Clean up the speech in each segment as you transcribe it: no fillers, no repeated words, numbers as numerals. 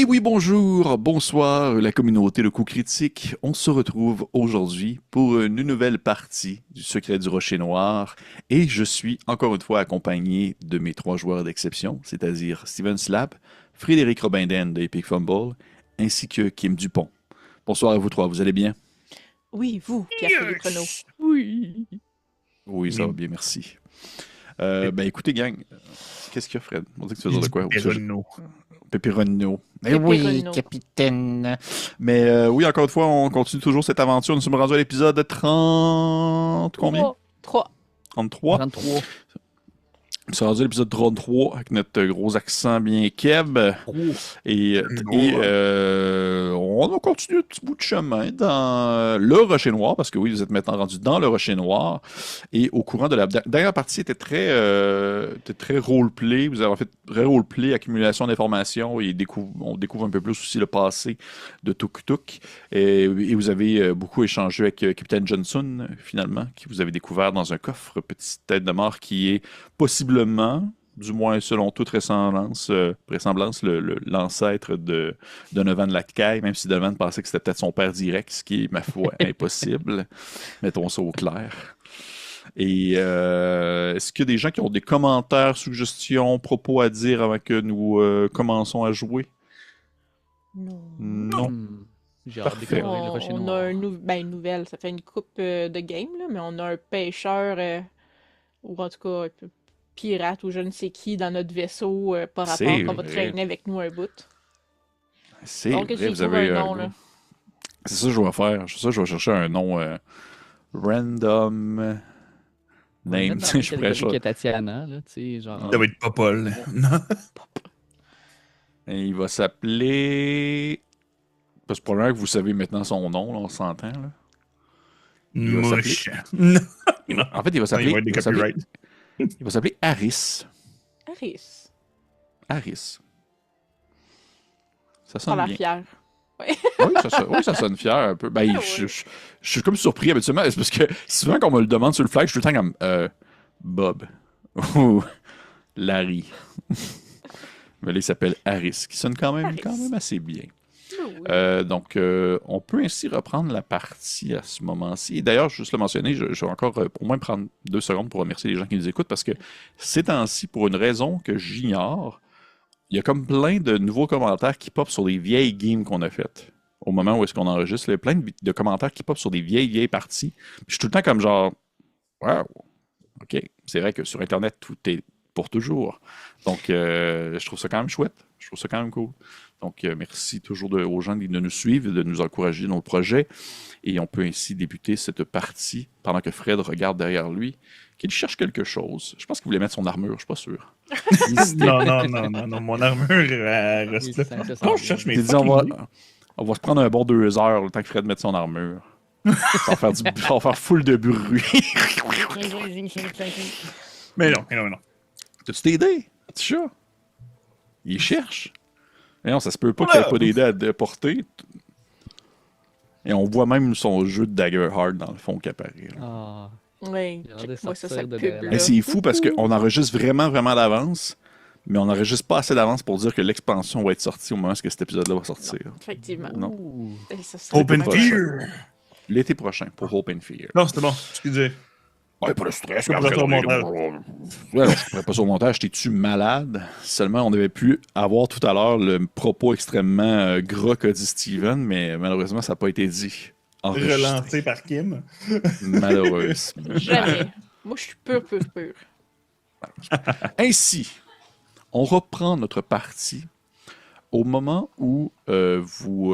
Et oui, bonjour, bonsoir, la communauté de coups critiques. On se retrouve aujourd'hui pour une nouvelle partie du Secret du Rocher Noir. Et je suis encore une fois accompagné de mes trois joueurs d'exception, c'est-à-dire Steven Slap, Frédéric Robinden de Epic Fumble, ainsi que Kim Dupont. Bonsoir à vous trois, vous allez bien? Oui, vous, Pierre-Philippe Renaud. Yes! Oui. Oui, ça va Oui. bien, merci. Ben écoutez, gang, qu'est-ce qu'il y a, Fred? On dit que tu veux dire de quoi? Pepperoni. Pepperoni. Eh oui, Pepperoni. capitaine. Mais oui, encore une fois, on continue toujours cette aventure. Nous sommes rendus à l'épisode 30... Combien? 3. 33. 33. Nous sommes rendus à l'épisode 33 avec notre gros accent bien keb. Et on a continué un petit bout de chemin dans le Rocher Noir, parce que oui, vous êtes maintenant rendu dans le Rocher Noir. Et au courant de la dernière partie, était très roleplay. Vous avez fait très roleplay, accumulation d'informations, et on découvre un peu plus aussi le passé de Tuk Tuk. Et vous avez beaucoup échangé avec Capitaine Johnson, finalement, qui vous avez découvert dans un coffre, petite tête de mort qui est possiblement, du moins selon toute vraisemblance, l'ancêtre de Donovan Lacaille, même si Donovan pensait que c'était peut-être son père direct, ce qui est, ma foi, impossible. Mettons ça au clair. Et est-ce qu'il y a des gens qui ont des commentaires, suggestions, propos à dire avant que nous commençons à jouer? Non. J'ai hâte de Parfait. découvrir le Rocher On Noir. a une nouvelle, ça fait une coupe de game, là, mais on a un pêcheur, ou en tout cas un peu pirate ou je ne sais qui dans notre vaisseau par rapport C'est qu'on va vrai. traîner avec nous un bout. C'est Donc, vrai, j'ai vous trouvé avez un nom, là. C'est ça que je vais faire. C'est ça que je vais chercher un nom random On va le name. mettre dans la Je pourrais catégorie choisir. que Tatiana, là, tu sais, genre... Ça va être pas Paul. Non. Et il va s'appeler. Parce que probablement que vous savez maintenant son nom, là, on s'entend. Là. Il va Mouche. Non. Non. En fait, il va Non, il s'appeler. va être des il va s'appeler- copyrights. il va s'appeler Harris. Harris. Harris. Ça Ça a sonne l'air bien. fier. Oui, ça sonne fier un peu. Ben, Ah je ouais. suis comme surpris habituellement. C'est parce que souvent qu'on me le demande sur le flag, je suis tout le temps comme Bob ou Larry. Mais là, il s'appelle Harris, qui sonne quand même Harris. assez bien. Oui. Donc, on peut ainsi reprendre la partie à ce moment-ci. Et d'ailleurs, juste le mentionner, je vais encore au moins prendre 2 secondes pour remercier les gens qui nous écoutent parce que ces temps-ci, pour une raison que j'ignore, il y a comme plein de nouveaux commentaires qui popent sur des vieilles games qu'on a faites. Au moment où est-ce qu'on enregistre, il y a plein de commentaires qui popent sur des vieilles parties. Puis je suis tout le temps comme genre, wow, OK. C'est vrai que sur Internet, tout est pour toujours. Donc, je trouve ça quand même chouette. Je trouve ça quand même cool. Donc, merci toujours aux gens de nous suivre et de nous encourager dans le projet. Et on peut ainsi débuter cette partie pendant que Fred regarde derrière lui, qu'il cherche quelque chose. Je pense qu'il voulait mettre son armure, je suis pas sûr. Non. Mon armure reste là. Ça sent Non, bien. je cherche mes J'ai dit, on fucking va se prendre un bon 2 heures le temps que Fred mette son armure. Ça va faire full de bruit. Mais non. T'as-tu tes dés, petit chat? Il cherche. Mais non, ça se peut pas qu'il n'y ait pas des dés à déporter. Et on voit même son jeu de Daggerheart dans le fond qui apparaît. Là. Ah, Oui, J'ai hâte de check-moi ça, sortir cette de pub-là. là. Mais c'est fou parce qu'on enregistre vraiment d'avance, mais on n'enregistre pas assez d'avance pour dire que l'expansion va être sortie au moment où cet épisode-là va sortir. Effectivement. Non. ouh. Et ça serait Open pas- Fear. L'été prochain pour Hope and Fear. Non, c'était bon. Excusez. Ouais, pas de stress. Je pourrais pas au montage. Ouais, non, je pourrais pas sur le montage. T'es-tu malade? Seulement, on avait pu avoir tout à l'heure le propos extrêmement gras qu'a dit Steven, mais malheureusement, ça n'a pas été dit. Enregistré. Relancé par Kim. Malheureusement. Jamais. Moi, je suis pur. Ainsi, on reprend notre partie au moment où vous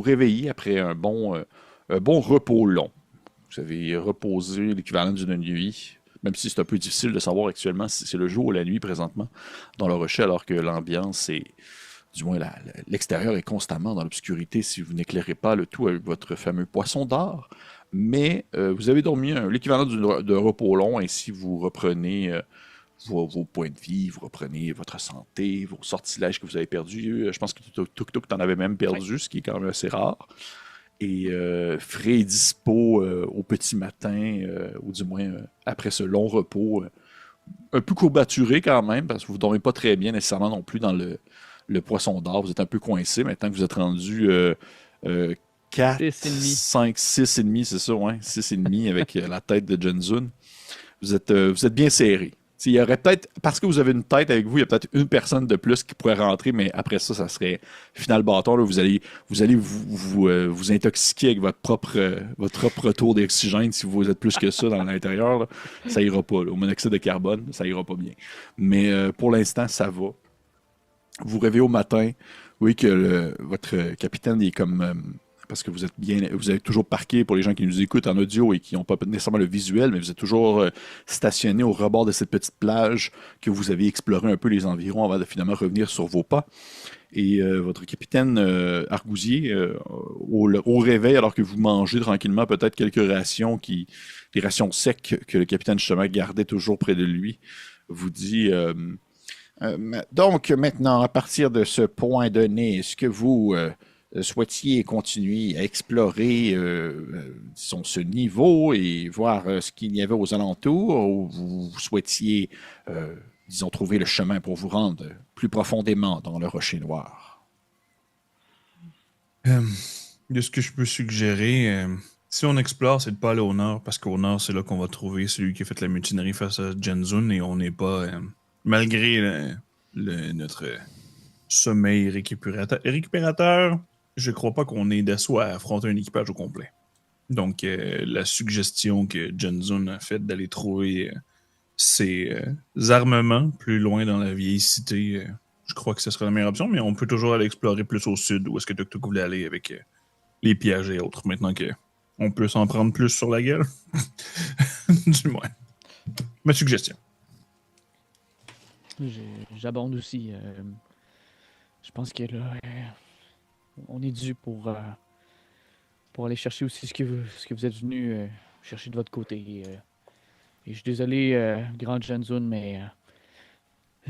réveillez après un bon repos long. Vous avez reposé l'équivalent d'une nuit, même si c'est un peu difficile de savoir actuellement si c'est le jour ou la nuit présentement dans le rocher, alors que l'ambiance est, du moins l'extérieur est constamment dans l'obscurité si vous n'éclairez pas le tout avec votre fameux poisson d'or. Mais vous avez dormi l'équivalent de repos long, ainsi vous reprenez vos points de vie, vous reprenez votre santé, vos sortilèges que vous avez perdus. Je pense que Tuk Tuk t'en avais même perdu, ce qui est quand même assez rare. Et frais et dispo au petit matin, ou du moins après ce long repos, un peu courbaturé quand même, parce que vous ne dormez pas très bien nécessairement non plus dans le poisson d'or. Vous êtes un peu coincé maintenant que vous êtes rendu 4, 6,5. 5, 6,5, c'est ça, ouais, 6,5 avec la tête de Jenzun. Vous êtes bien serré. Il y aurait peut-être, parce que vous avez une tête avec vous, il y a peut-être une personne de plus qui pourrait rentrer, mais après ça, ça serait final bâton. Là, vous allez vous intoxiquer avec votre propre taux d'oxygène si vous êtes plus que ça dans l'intérieur. Là. Ça ira pas. Là. Au monoxyde de carbone, ça ira pas bien. Mais pour l'instant, ça va. Vous vous réveillez au matin. Vous voyez que votre capitaine est comme... parce que vous avez toujours parqué pour les gens qui nous écoutent en audio et qui n'ont pas nécessairement le visuel, mais vous êtes toujours stationné au rebord de cette petite plage que vous avez exploré un peu les environs avant de finalement revenir sur vos pas. Et votre capitaine Argousier, au réveil, alors que vous mangez tranquillement peut-être quelques rations, des rations secs que le capitaine justement gardait toujours près de lui, vous dit... donc maintenant, à partir de ce point donné, est-ce que vous... souhaitiez continuer à explorer disons, ce niveau et voir ce qu'il y avait aux alentours, ou vous souhaitiez, disons, trouver le chemin pour vous rendre plus profondément dans le Rocher Noir? De ce que je peux suggérer, si on explore, c'est de pas aller au nord, parce qu'au nord, c'est là qu'on va trouver celui qui a fait la mutinerie face à Jenzun, et on n'est pas, malgré notre sommeil récupérateur, je crois pas qu'on ait d'assaut à affronter un équipage au complet. Donc, la suggestion que Jenzun a faite d'aller trouver ses armements plus loin dans la vieille cité, je crois que ce serait la meilleure option, mais on peut toujours aller explorer plus au sud, où est-ce que Tuk voulait aller avec les pièges et autres, maintenant qu'on peut s'en prendre plus sur la gueule. Du moins. Ma suggestion. J'abonde aussi. Je pense que là, on est dû pour aller chercher aussi ce que vous êtes venu chercher de votre côté. Et je suis désolé, Grand Jenzun, mais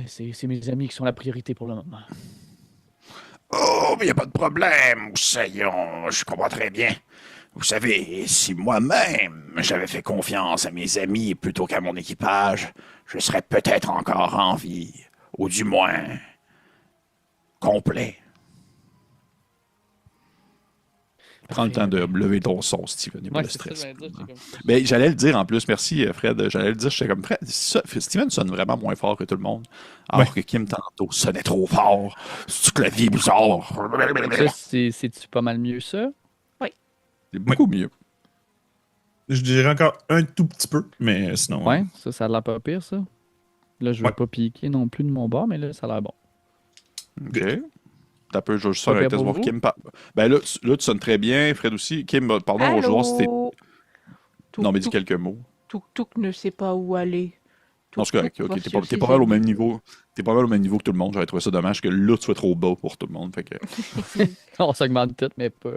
c'est mes amis qui sont la priorité pour le moment. Oh, mais il n'y a pas de problème, Moussaillon, je comprends très bien. Vous savez, si moi-même j'avais fait confiance à mes amis plutôt qu'à mon équipage, je serais peut-être encore en vie, ou du moins complet. Prends le temps de lever ton son, Steven. Il n'y a pas de c'est ça, stress. J'allais le dire en plus, merci Fred. J'allais le dire, j'étais comme Fred. Steven sonne vraiment moins fort que tout le monde. Alors que Kim tantôt sonnait trop fort. C'est que la vie est bizarre. Ça, c'est-tu pas mal mieux, ça? C'est beaucoup mieux. Je dirais encore un tout petit peu, mais sinon... Ouais, ça a l'air pas pire, ça. Là, je vais pas piquer non plus de mon bord, mais là, ça a l'air bon. OK. T'as peu, je sonne Pas avec pire pour voir vous? Kim. Ben là, tu sonnes très bien. Fred aussi. Kim, pardon, on va voir si t'es. Allô? Non, mais dis quelques mots. Tuk ne sait pas où aller. Non, c'est correct. Tuk va Ok, suivre t'es ses pas mal au amis. même niveau. T'es pas mal au même niveau que tout le monde. J'aurais trouvé ça dommage que là, tu sois trop bas pour tout le monde. Fait que... On s'augmente tout, mais pas.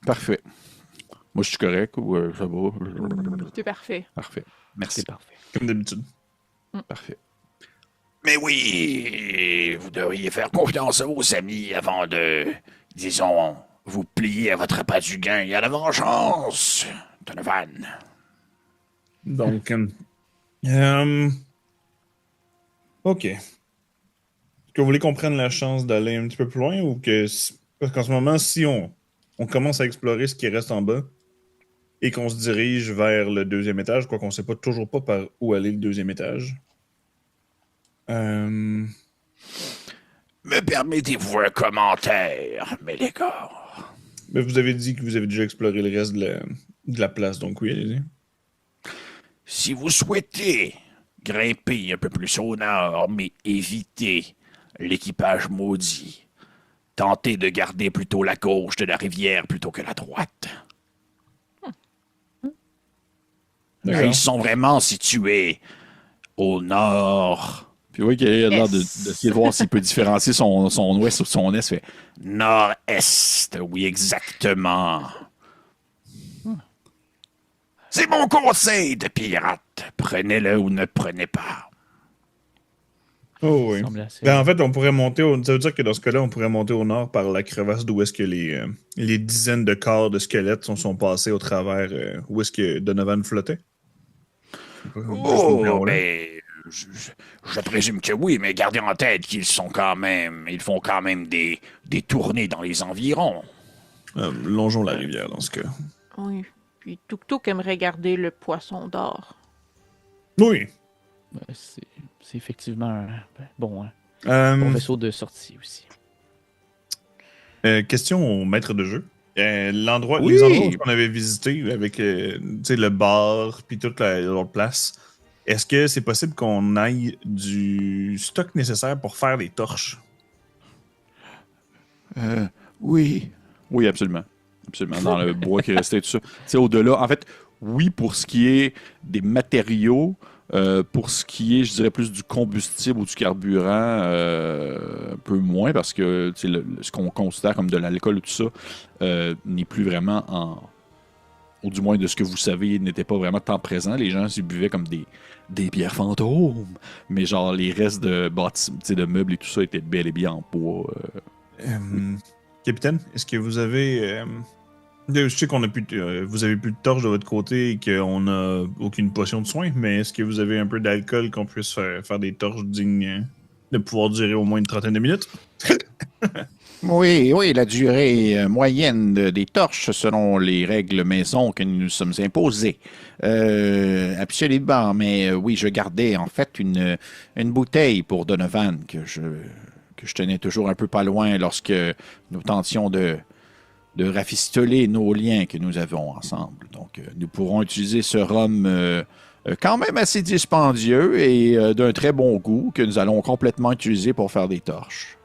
Parfait. Moi, je suis correct ou ça va? C'est parfait. Parfait. Merci. C'est parfait. Comme d'habitude. Parfait. Mais oui, vous devriez faire confiance à vos amis avant de, disons, vous plier à votre appât du gain et à la vengeance, Donovan. Donc, OK. Est-ce que vous voulez qu'on prenne la chance d'aller un petit peu plus loin ou que... Parce qu'en ce moment, si on commence à explorer ce qui reste en bas et qu'on se dirige vers le deuxième étage, quoi qu'on ne sait pas toujours pas par où aller le deuxième étage. Me permettez-vous un commentaire, mes gars? Mais vous avez dit que vous avez déjà exploré le reste de la place, donc oui, allez-y. Si vous souhaitez grimper un peu plus au nord, mais éviter l'équipage maudit, tentez de garder plutôt la gauche de la rivière plutôt que la droite. D'accord. Ils sont vraiment situés au nord. Puis oui, qu'il a l'air d'essayer de voir s'il peut différencier son ouest ou son est. Fait Nord-est, oui, exactement. C'est mon conseil de pirate. Prenez-le ou ne prenez pas. Oh oui. Ça semble assez- Ben, en fait, on pourrait monter ça veut dire que dans ce cas-là, on pourrait monter au nord par la crevasse d'où est-ce que les dizaines de corps de squelettes sont passés au travers où est-ce que Donovan flottait. Oh, mais je présume que oui, mais gardez en tête qu'ils font quand même des tournées dans les environs. Longeons la rivière dans ce cas. Oui. Puis Tuk aimerait garder le poisson d'or. Oui. C'est effectivement un bon Euh, vaisseau de sortie aussi. Question au maître de jeu. Les endroits qu'on avait visités avec le bar puis toute l'autre place, est-ce que c'est possible qu'on aille du stock nécessaire pour faire des torches? Oui. Oui, absolument. Absolument. Dans le bois qui restait, tout ça. C'est au-delà. En fait, oui, pour ce qui est des matériaux, pour ce qui est, je dirais, plus du combustible ou du carburant, un peu moins, parce que ce qu'on considère comme de l'alcool ou tout ça n'est plus vraiment ou du moins de ce que vous savez, n'était pas vraiment tant présent. Les gens s'y buvaient comme des bières fantômes, mais genre les restes de bâtiments, de meubles et tout ça étaient bel et bien en bois. Capitaine, est-ce que vous avez... je sais qu'on a vous avez plus de torches de votre côté et qu'on n'a aucune potion de soin, mais est-ce que vous avez un peu d'alcool qu'on puisse faire des torches dignes de pouvoir durer au moins une trentaine de minutes? Oui, la durée moyenne des torches selon les règles maison que nous nous sommes imposées. Absolument, mais oui, je gardais en fait une bouteille pour Donovan que je tenais toujours un peu pas loin lorsque nous tentions de rafistoler nos liens que nous avons ensemble. Donc, nous pourrons utiliser ce rhum quand même assez dispendieux et d'un très bon goût que nous allons complètement utiliser pour faire des torches.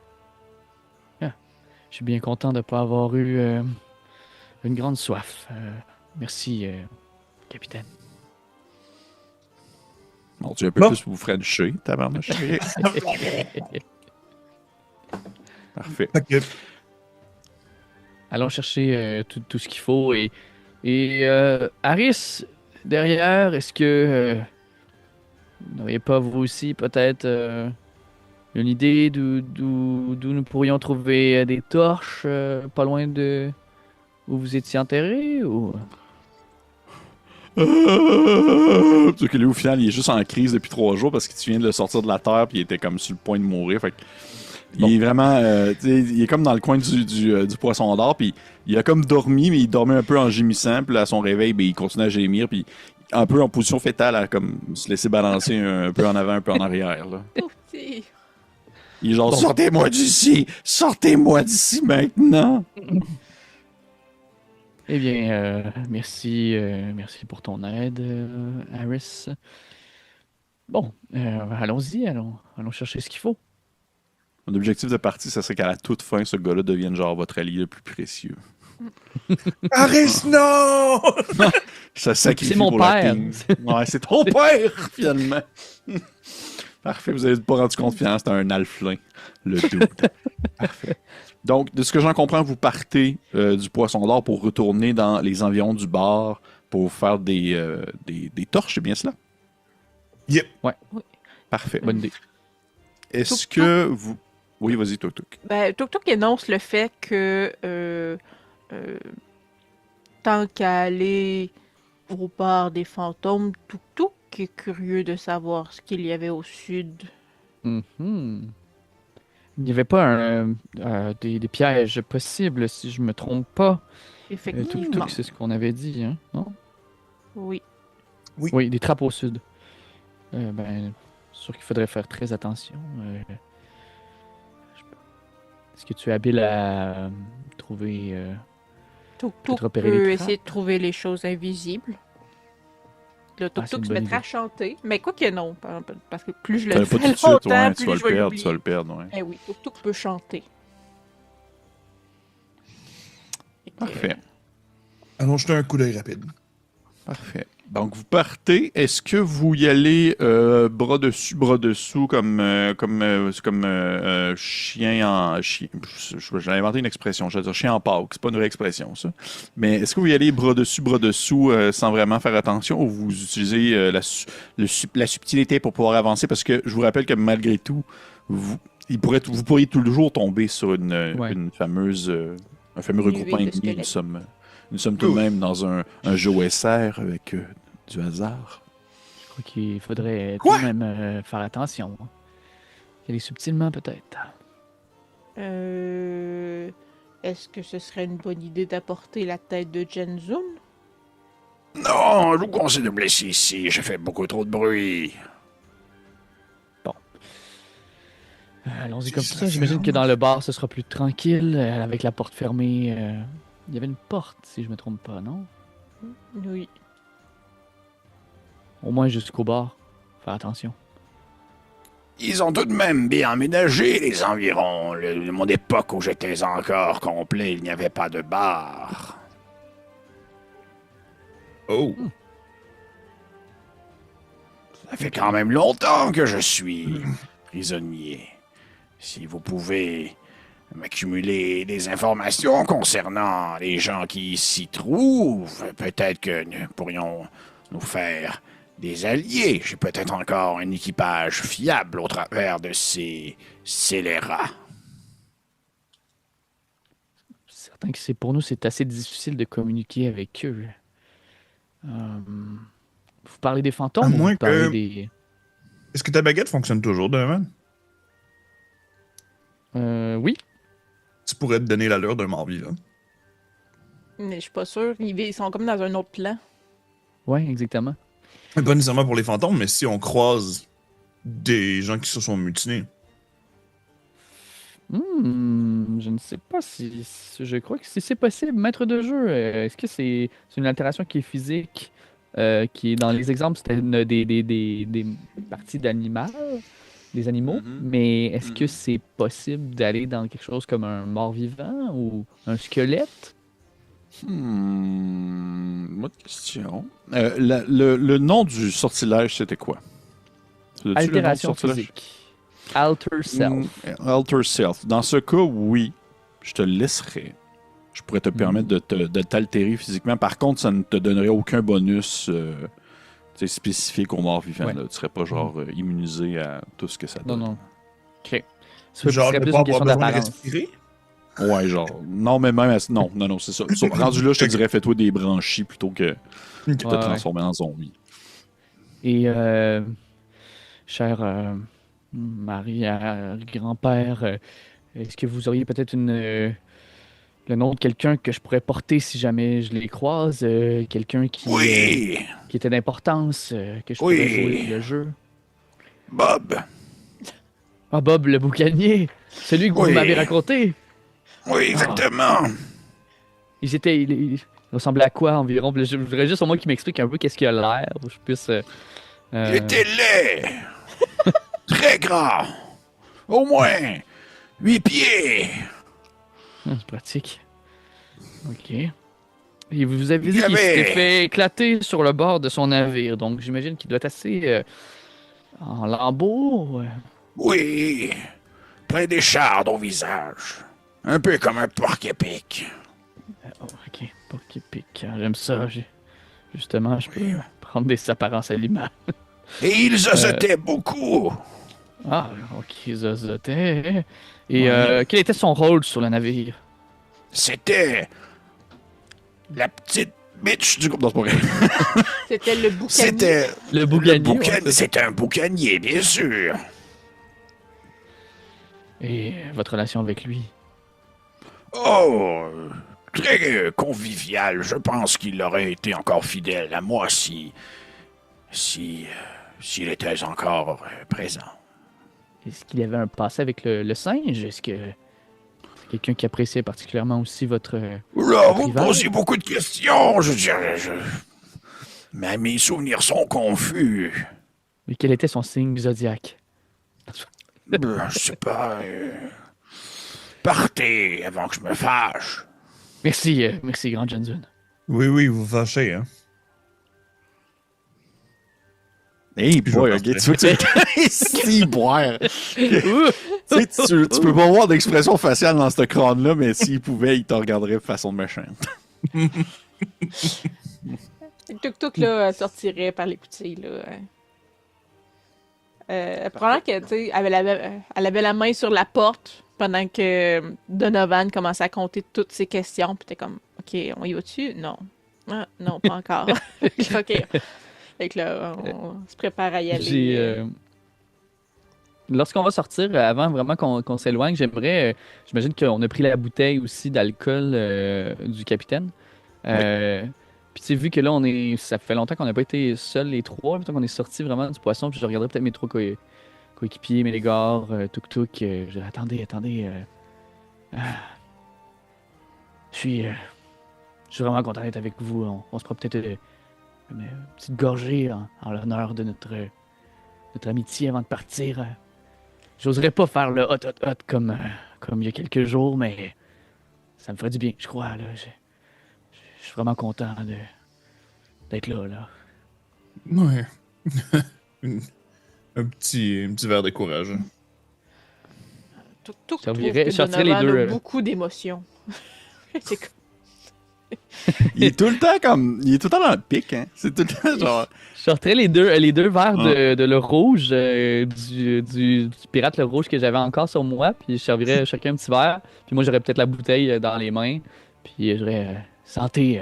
Je suis bien content de ne pas avoir eu une grande soif. Merci, capitaine. Bon, tu es un peu plus vous frencher, tabarnouche. Parfait. Okay. Allons chercher tout ce qu'il faut. Et Harris, derrière, est-ce que vous n'auriez pas vous aussi peut-être une idée d'où nous pourrions trouver des torches pas loin de où vous étiez enterré ou... Sauf que lui, au final, il est juste en crise depuis 3 jours parce que tu viens de le sortir de la terre puis il était comme sur le point de mourir. Fait que il est vraiment... il est comme dans le coin du poisson d'or puis il a comme dormi, mais il dormait un peu en gémissant. Puis là, à son réveil, ben, il continue à gémir puis un peu en position fétale à comme se laisser balancer un peu en avant, un peu en arrière. Là. Il est genre, sortez-moi d'ici maintenant! Eh bien, merci pour ton aide, Harris. Bon, allons-y, allons chercher ce qu'il faut. Mon objectif de partie, ça serait qu'à la toute fin, ce gars-là devienne genre votre allié le plus précieux. Harris, non! Ça sacrifie C'est mon pour père. la team. Ouais, c'est ton père, finalement. Parfait, vous n'avez pas rendu compte, finalement, c'était un alflin, le dude. Parfait. Donc, de ce que j'en comprends, vous partez du Poisson d'Or pour retourner dans les environs du bar pour faire des torches, c'est bien cela? Yep. Ouais. Parfait. Bonne idée. Est-ce que vous... Oui, vas-y, Tuk. Ben, Tuk énonce le fait que tant qu'à aller au bar des fantômes, Tuk est curieux de savoir ce qu'il y avait au sud. Mhm. Il n'y avait pas des pièges possibles, si je me trompe pas. Effectivement. Tuk, c'est ce qu'on avait dit, hein? Non? Oui. Oui, des trappes au sud. Sûr qu'il faudrait faire très attention. Est-ce que tu es habile à trouver... Tuk repérer les peut trappes. essayer de trouver les choses invisibles. Là, c'est Tuk une se bonne mettra à idée. chanter. Mais quoi que non, parce que plus je Tu le pas fais tout de suite, longtemps, ouais, plus tu vas je vais le l'oublier. perdre, ouais. Eh oui, Tuk peut chanter. Parfait. Allons jeter un coup d'œil rapide. Parfait. Donc, vous partez. Est-ce que vous y allez bras dessus, bras dessous, comme chien en... J'ai inventé une expression, je veux dire chien en Pâques. C'est pas une vraie expression, ça. Mais est-ce que vous y allez bras dessous, sans vraiment faire attention, ou vous utilisez la subtilité pour pouvoir avancer? Parce que je vous rappelle que malgré tout, vous pourriez toujours tomber sur une fameuse... un fameux Une regroupement huile de ennemi. squelette. Nous sommes tout de même dans un jeu OSR avec du hasard. crois qu'il faudrait Quoi? tout de même faire attention. Y aller subtilement, peut-être. Est-ce que ce serait une bonne idée d'apporter la tête de Jenzun? Non, je vous conseille de me laisser ici. J'ai fait beaucoup trop de bruit. Allons-y C'est comme ça, ça. J'imagine ferme. que dans le bar, ce sera plus tranquille, avec la porte fermée. Il y avait une porte, si je me trompe pas, non? Oui. Au moins jusqu'au bar. Faire attention. Ils ont tout de même bien aménagé les environs. Mon époque où j'étais encore complet, il n'y avait pas de bar. Oh! Ça fait quand même longtemps que je suis prisonnier. Si vous pouvez m'accumuler des informations concernant les gens qui s'y trouvent, peut-être que nous pourrions nous faire des alliés. J'ai peut-être encore un équipage fiable au travers de ces scélérats. Certain que pour nous, c'est assez difficile de communiquer avec eux. Vous parlez des fantômes À ou moins vous parlez que- des... Est-ce que ta baguette fonctionne toujours, Donovan? Oui. Tu pourrais te donner l'allure d'un mort-vivant. Mais je suis pas sûre. Ils sont comme dans un autre plan. Ouais, exactement. Pas nécessairement pour les fantômes, mais si on croise des gens qui se sont mutinés. Je ne sais pas si... Je crois que si c'est possible, maître de jeu, est-ce que c'est une altération qui est physique, qui est dans les exemples, c'était des parties d'animal, des animaux, Mhm. mais est-ce que Mhm. c'est possible d'aller dans quelque chose comme un mort-vivant ou un squelette? Bonne question. Le nom du sortilège, c'était quoi? As-tu le nom du Altération sortilège? physique. Alter self. Alter Self. Dans ce cas, oui, je te laisserai. Je pourrais te permettre de t'altérer physiquement. Par contre, ça ne te donnerait aucun bonus tu sais, spécifique aux morts vivants. Ouais. Là. Tu serais pas genre immunisé à tout ce que ça Non, donne. non. Ok. Ce Genre, serait de plus pas une avoir question besoin de d'apparence. respirer? Ouais, genre. Non, mais même. Non, c'est ça. Rendu là, je te dirais, fais-toi des branchies plutôt que de te Ouais. transformer en zombie. Et, cher Marie-grand-père, est-ce que vous auriez peut-être le nom de quelqu'un que je pourrais porter si jamais je les croise? Quelqu'un Oui, qui était d'importance, que je Oui. pourrais jouer le jeu? Bob. Ah, Bob le boucanier! Celui que vous Oui. m'avez raconté! Oui, exactement. Il ressemblait à quoi environ? Je voudrais juste au moins qu'il m'explique un peu qu'est-ce qu'il a l'air, pour que je puisse... Il était laid. Très grand. Au moins 8 pieds. C'est pratique. Ok. Et vous avez dit Il y qu'il avait- s'était fait éclater sur le bord de son navire, donc j'imagine qu'il doit être assez en lambeaux. Oui, plein d'échardes au visage. Un peu comme un porc-épic. Oh, ok, pas qui pique. J'aime ça. Justement, je peux prendre des apparences à l'image. Et il zozotait beaucoup. Ah, ok, zozotait. Et Ouais. quel était son rôle sur le navire? C'était la petite bitch du groupe. Non, c'est pas vrai. C'était le boucanier. C'était Le le boucanier. boucan- ouais, c'est ça. C'était un boucanier, bien sûr. Et votre relation avec lui? Oh, très convivial. Je pense qu'il aurait été encore fidèle à moi s'il était encore présent. Est-ce qu'il y avait un passé avec le singe? Est-ce que c'est quelqu'un qui appréciait particulièrement aussi votre... Là, votre vous me rival? posez beaucoup de questions. Je dirais, mais mes souvenirs sont confus. Mais quel était son signe zodiaque? Je sais pas. Partez avant que je me fâche. Merci, Grand Johnson. Oui, vous fâchez, hein? Hey, Puis boy, je ok, vais tu veux que si, boire. Ouh! Tu peux pas voir d'expression faciale dans ce crâne-là, mais s'il pouvait, il te regarderait de façon méchante. Le tuk-tuk, là, sortirait par l'écoutille, là. Probablement que, tu sais, elle avait la main sur la porte pendant que Donovan commençait à compter toutes ses questions. Puis t'es comme, OK, on y va dessus? Non. Ah, non, pas encore. OK. Fait que là, on se prépare à y aller. Lorsqu'on va sortir, avant vraiment qu'on s'éloigne, j'imagine qu'on a pris la bouteille aussi d'alcool du capitaine. Puis tu sais, vu que là, ça fait longtemps qu'on n'a pas été seuls les trois, longtemps qu'on est sortis vraiment du poisson, puis je regarderai peut-être mes trois coéquipiers, Mélégare, Tuk-Tuk. Je dirais, attendez. Je suis vraiment content d'être avec vous. On se prend peut-être une petite gorgée en l'honneur de notre amitié avant de partir. J'oserais pas faire le hot comme il y a quelques jours, mais ça me ferait du bien, je crois. Là. Je suis vraiment content d'être là. Ouais. un petit verre de courage. Tout Ça trouve virait- que je sortirais les Donovan deux, a beaucoup d'émotions. C'est comme- Il est tout le temps dans le pic, hein. C'est tout le temps genre. Je sortirais les deux verres de le rouge, du pirate le rouge que j'avais encore sur moi, puis je servirais chacun un petit verre, puis moi j'aurais peut-être la bouteille dans les mains, puis je dirais santé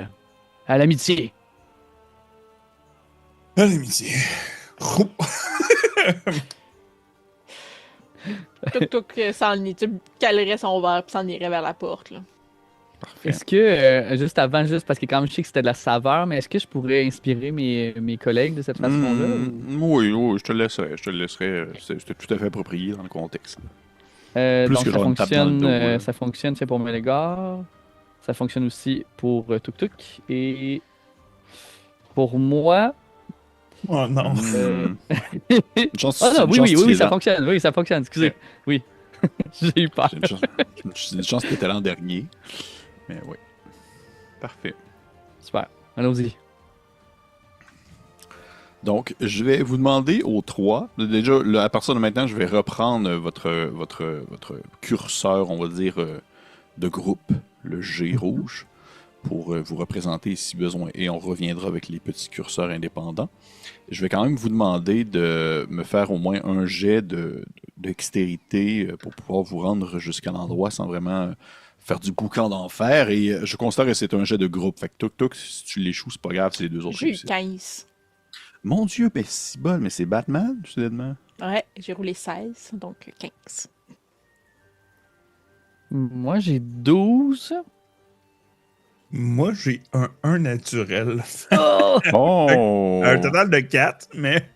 à l'amitié. À l'amitié. Tuk tu calerais son verre puis s'en irait vers la porte. Là. Parfait. Est-ce que, juste parce que quand même je sais que c'était de la saveur, mais est-ce que je pourrais inspirer mes collègues de cette façon-là? Oui, je te le laisserai. C'était tout à fait approprié dans le contexte. Plus Donc que ça genre une tape dans le fonctionne, dos, là. ça fonctionne, c'est pour Mélégare. Ça fonctionne aussi pour Tuk-Tuk. Et pour moi... Oh non. Une chance- Ah non, une chance que tu oui, es ça là. fonctionne. Oui, ça fonctionne. Excusez. Oui. J'ai eu peur. J'ai une chance que tu étais l'an dernier. Mais oui. Parfait. Super. Allons-y. Donc, je vais vous demander aux trois. Déjà, à partir de maintenant, je vais reprendre votre curseur, on va dire, de groupe, le G rouge, pour vous représenter si besoin. Et on reviendra avec les petits curseurs indépendants. Je vais quand même vous demander de me faire au moins un jet de dextérité pour pouvoir vous rendre jusqu'à l'endroit sans vraiment faire du boucan d'enfer. Et je considère que c'est un jet de groupe. Fait que Tuk-Tuk, si tu l'échoues, c'est pas grave, c'est les deux autres J'ai eu réussites. 15. Mon Dieu, mais c'est bol, mais c'est Batman, soudainement. Ouais, j'ai roulé 16, donc 15. Moi, j'ai 12. Moi, j'ai un 1 naturel. Oh! Oh! Un total de 4, mais...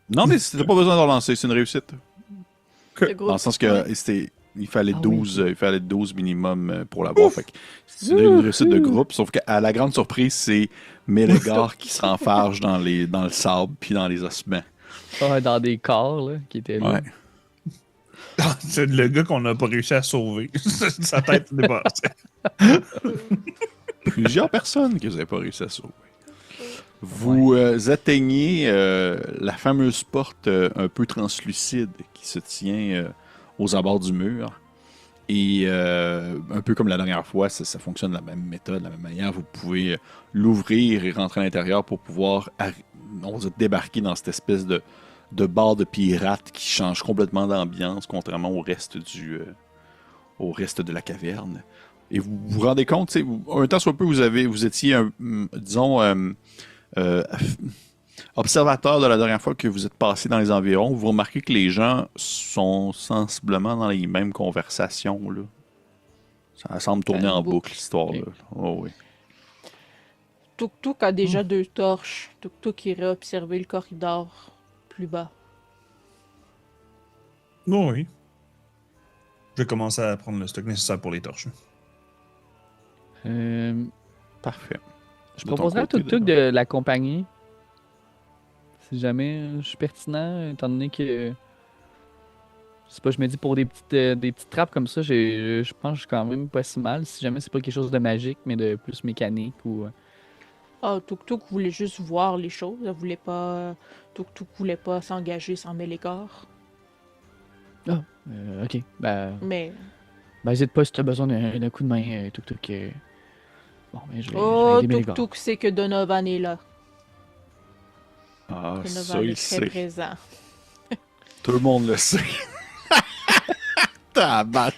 Non, mais t'as pas besoin de relancer, c'est une réussite. Le groupe, Dans le sens que ouais. il fallait Ah 12, il fallait 12 minimum pour l'avoir. Fait que c'est une réussite de groupe, sauf qu'à la grande surprise, c'est Mélégare qui se renfarge dans le sable puis dans les ossements. Ah, dans des corps, là, qui étaient là. Ouais. C'est le gars qu'on n'a pas réussi à sauver. Sa tête dépassée. Plusieurs personnes que vous n'avez pas réussi à sauver. Vous atteignez la fameuse porte un peu translucide qui se tient aux abords du mur. Et un peu comme la dernière fois, ça fonctionne de la même méthode, de la même manière. Vous pouvez l'ouvrir et rentrer à l'intérieur pour pouvoir on va dire, débarquer dans cette espèce de bar de pirates qui change complètement d'ambiance, contrairement au reste de la caverne. Et vous vous rendez compte, un temps soit peu, vous étiez, disons, observateur de la dernière fois que vous êtes passé dans les environs. Vous remarquez que les gens sont sensiblement dans les mêmes conversations. Là. Ça semble tourner en boucle, l'histoire. Là. Oh, oui. Tuk a déjà 2 torches. Tuk irait observer le corridor plus bas. Oh, oui. Je vais commencer à prendre le stock nécessaire pour les torches. Parfait. Je De ton proposerais à côté, Tuk de l'accompagner. Si jamais je suis pertinent, étant donné que. Je sais pas, je me dis pour des petites trappes comme ça, je pense que je suis quand même pas si mal. Si jamais c'est pas quelque chose de magique, mais de plus mécanique ou. Ah, Tuk voulait juste voir les choses. Elle voulait pas... Tuk voulait pas s'engager sans Mélégare. Ok. Mais... N'hésite pas si tu as besoin d'un coup de main, Tuk. Bon, ben, je vais Oh, aider Mélégare. Tuk sait que Donovan est là. Ah, Donovan ça, il est très sait. présent. Tout le monde le sait. Tabarnak.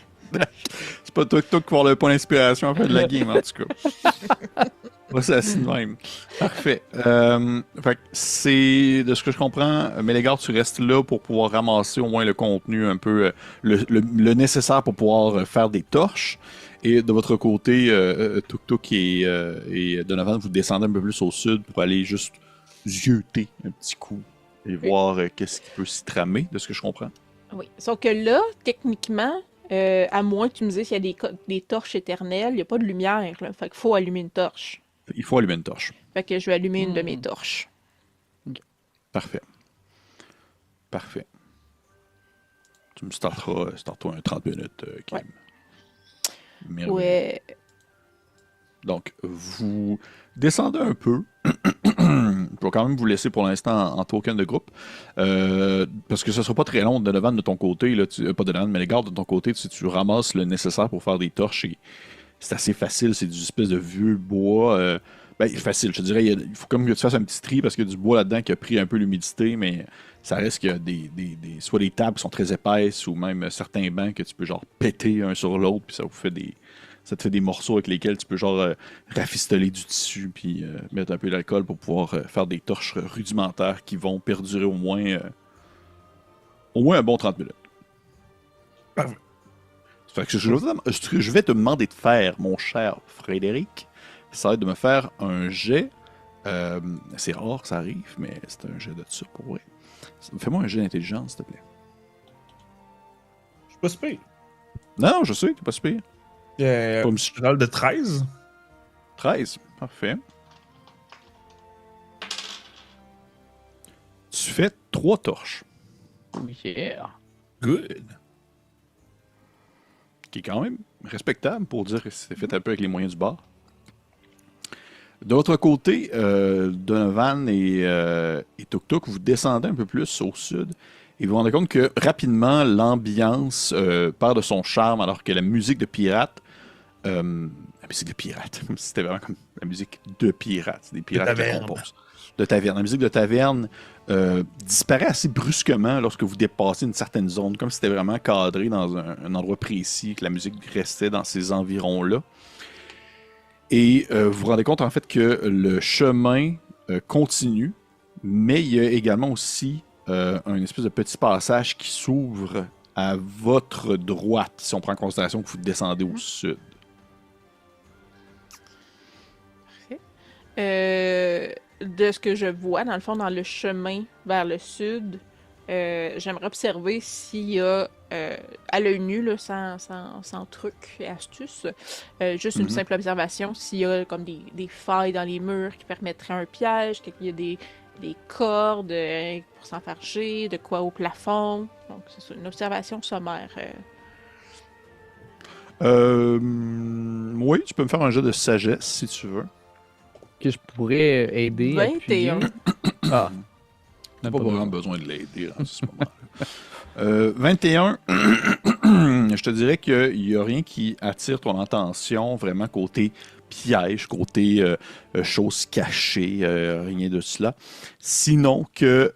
C'est pas toi qui va avoir le point d'inspiration en fin de la game, en tout cas. Ouais, c'est assis de même. Parfait. Fait que c'est, de ce que je comprends, Mélégard, tu restes là pour pouvoir ramasser au moins le contenu un peu, le nécessaire pour pouvoir faire des torches. Et de votre côté, Tuk Tuk et Donovan, vous descendez un peu plus au sud pour aller juste zioter un petit coup et voir qu'est-ce qui peut s'y tramer, de ce que je comprends. Oui. Sauf que là, techniquement, à moins que tu me dises qu'il y a des torches éternelles, il n'y a pas de lumière, là. Fait qu'il faut allumer une torche. Il faut allumer une torche. Fait que je vais allumer une de mes torches. Parfait. Parfait. Tu me starteras un 30 minutes, Kim. Ouais. Merveilleux. Ouais. Donc, vous descendez un peu. Je vais quand même vous laisser pour l'instant en token de groupe. Parce que ce ne sera pas très long. Donovan, de ton côté, là, pas Donovan, mais les gardes de ton côté, tu ramasses le nécessaire pour faire des torches. C'est assez facile. C'est du espèce de vieux bois. Facile, je te dirais. Il faut comme que tu fasses un petit tri parce qu'il y a du bois là-dedans qui a pris un peu l'humidité, mais ça reste qu'il y a soit des tables qui sont très épaisses ou même certains bancs que tu peux genre péter un sur l'autre, puis ça te fait des morceaux avec lesquels tu peux genre rafistoler du tissu puis mettre un peu d'alcool pour pouvoir faire des torches rudimentaires qui vont perdurer au moins un bon 30 minutes. Parfait. Fait que ce que je vais te demander de faire, mon cher Frédéric, ça va être de me faire un jet. C'est rare que ça arrive, mais c'est un jet de ça pour vrai. Fais-moi un jet d'intelligence, s'il te plaît. Je suis pas super. Non, je sais, t'es pas super. Comme si- Général de 13. 13, parfait. Tu fais 3 torches, Yeah. Good. qui est quand même respectable pour dire que c'est fait un peu avec les moyens du bord. De l'autre côté, Donovan et Tuk Tuk, vous descendez un peu plus au sud et vous vous rendez compte que rapidement, l'ambiance perd de son charme alors que la musique de pirate, la musique de pirate, c'était vraiment comme la musique de pirate, des pirates qui la taverne. composent. De taverne. La musique de taverne disparaît assez brusquement lorsque vous dépassez une certaine zone, comme si c'était vraiment cadré dans un endroit précis, que la musique restait dans ces environs-là. Et vous vous rendez compte en fait que le chemin continue, mais il y a également aussi un espèce de petit passage qui s'ouvre à votre droite, si on prend en considération que vous descendez au sud. De ce que je vois, dans le fond, dans le chemin vers le sud, j'aimerais observer s'il y a, à l'œil nu, là, sans truc et astuce, juste une simple observation, s'il y a comme des failles dans les murs qui permettraient un piège, qu'il y a des cordes pour s'enfarger, de quoi au plafond. Donc, c'est ça, une observation sommaire. Oui, tu peux me faire un jeu de sagesse si tu veux. Que je pourrais aider. 21. appuyer. Ah. T'as Même pas pas vraiment besoin. besoin de l'aider en ce moment-là. 21, je te dirais qu'il n'y a rien qui attire ton attention vraiment côté piège, côté choses cachées, rien de cela. Sinon que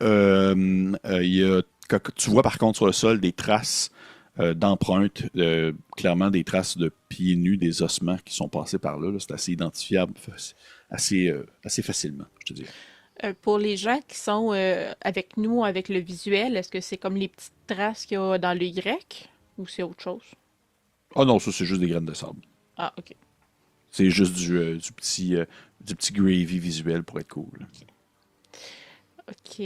tu vois par contre sur le sol des traces d'empreintes, clairement des traces de pieds nus, des ossements qui sont passés par là. C'est assez identifiable assez facilement, je te dirais. Pour les gens qui sont avec nous, avec le visuel, est-ce que c'est comme les petites traces qu'il y a dans le Y ou c'est autre chose? Ah non, ça c'est juste des graines de sable. Ah, ok. C'est juste du petit gravy visuel pour être cool. Ok.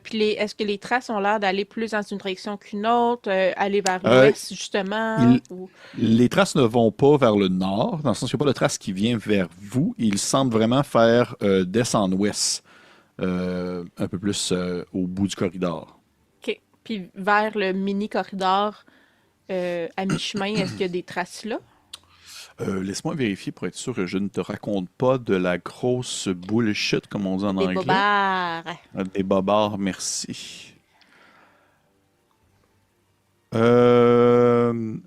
Puis est-ce que les traces ont l'air d'aller plus dans une direction qu'une autre, aller vers Euh, l'ouest justement? Ou... Les traces ne vont pas vers le nord, dans le sens qu'il n'y a pas de trace qui vient vers vous. Ils semblent vraiment faire d'est en ouest, un peu plus au bout du corridor. Ok. Puis vers le mini corridor à mi-chemin, est-ce qu'il y a des traces là? Laisse-moi vérifier pour être sûr que je ne te raconte pas de la grosse bullshit, comme on dit en Des anglais. bobards. Des merci. Non,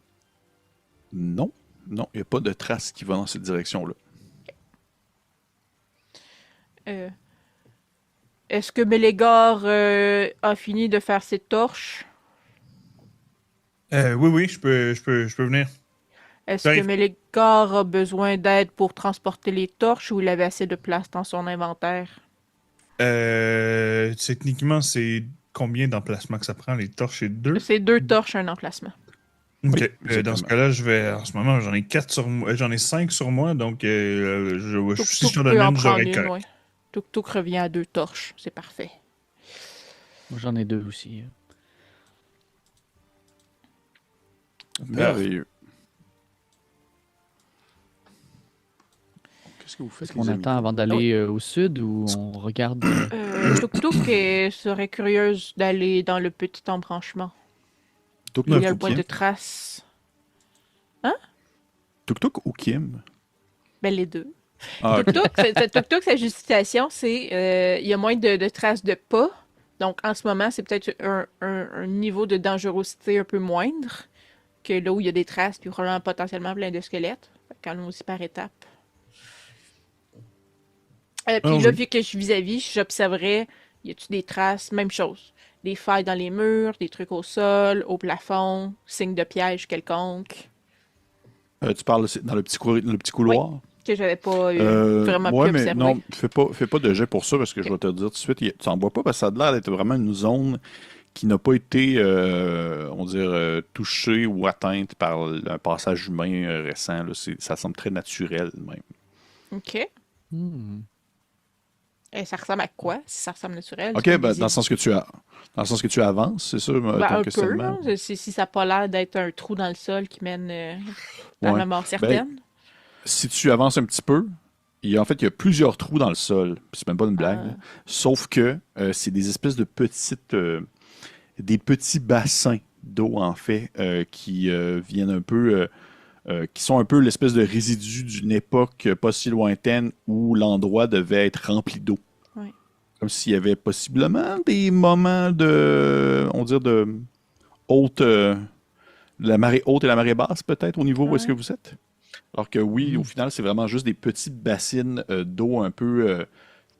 il n'y a pas de trace qui va dans cette direction-là. Est-ce que Mélégor a fini de faire ses torches? Oui, je peux venir. Est-ce que J'arrive. Mélégar a besoin d'aide pour transporter les torches ou il avait assez de place dans son inventaire? Techniquement, c'est combien d'emplacements que ça prend? Les torches, c'est 2? C'est 2 torches, un emplacement. Ok. Oui, Dans ce exactement. cas-là, je vais. En ce moment, j'en ai 4 sur moi. J'en ai 5 sur moi, donc si je Tuk-Tuk t'en peut donne en une, prendre j'aurais une, correct. ouais. Tuk-Tuk revient à 2 torches, c'est parfait. Moi, j'en ai 2 aussi. Merveilleux. Qu'est-ce que vous faites, Est-ce qu'on les amis? attend avant d'aller au sud ou on regarde... Tuk-Tuk serait curieuse d'aller dans le petit embranchement. Il y a le Tuk-Tuk point ou de Kim? trace. Tuk-Tuk ou Kim? Ben, les deux. Ah, ok. Tuk-Tuk, sa justification, c'est il y a moins de traces de pas. Donc, en ce moment, c'est peut-être un niveau de dangerosité un peu moindre que là où il y a des traces, puis probablement potentiellement plein de squelettes. Quand même aussi par étapes. Puis là, oui. vu que je suis vis-à-vis, j'observerais, y a-tu des traces, même chose. Des failles dans les murs, des trucs au sol, au plafond, signes de piège quelconque, Tu parles dans le petit couloir? que j'avais pas vraiment pu Ouais, mais observer. non, fais pas de jet pour ça parce que je vais te le dire tout de suite. Tu n'en vois pas parce que ça a l'air d'être vraiment une zone qui n'a pas été, on va dire, touchée ou atteinte par un passage humain récent. Là. Ça semble très naturel même. OK. Hmm. Et ça ressemble à quoi, si ça ressemble naturel? Ok, C'est pas ben, visible. dans le sens que tu avances, c'est ça Ben, ton un peu, questionnement? là. Si ça n'a pas l'air d'être un trou dans le sol qui mène vers Ouais. la mort Ben, certaine. si tu avances un petit peu, il y a plusieurs trous dans le sol. Puis c'est même pas une blague. Là. Ah, Sauf que c'est des espèces de des petits bassins d'eau, en fait, qui viennent un peu, qui sont un peu l'espèce de résidu d'une époque pas si lointaine où l'endroit devait être rempli d'eau. ouais. Comme s'il y avait possiblement des moments on dirait de haute, la marée haute et la marée basse, peut-être, au niveau où est-ce que Ouais. vous êtes. Alors que oui, au final, c'est vraiment juste des petites bassines d'eau un peu, vous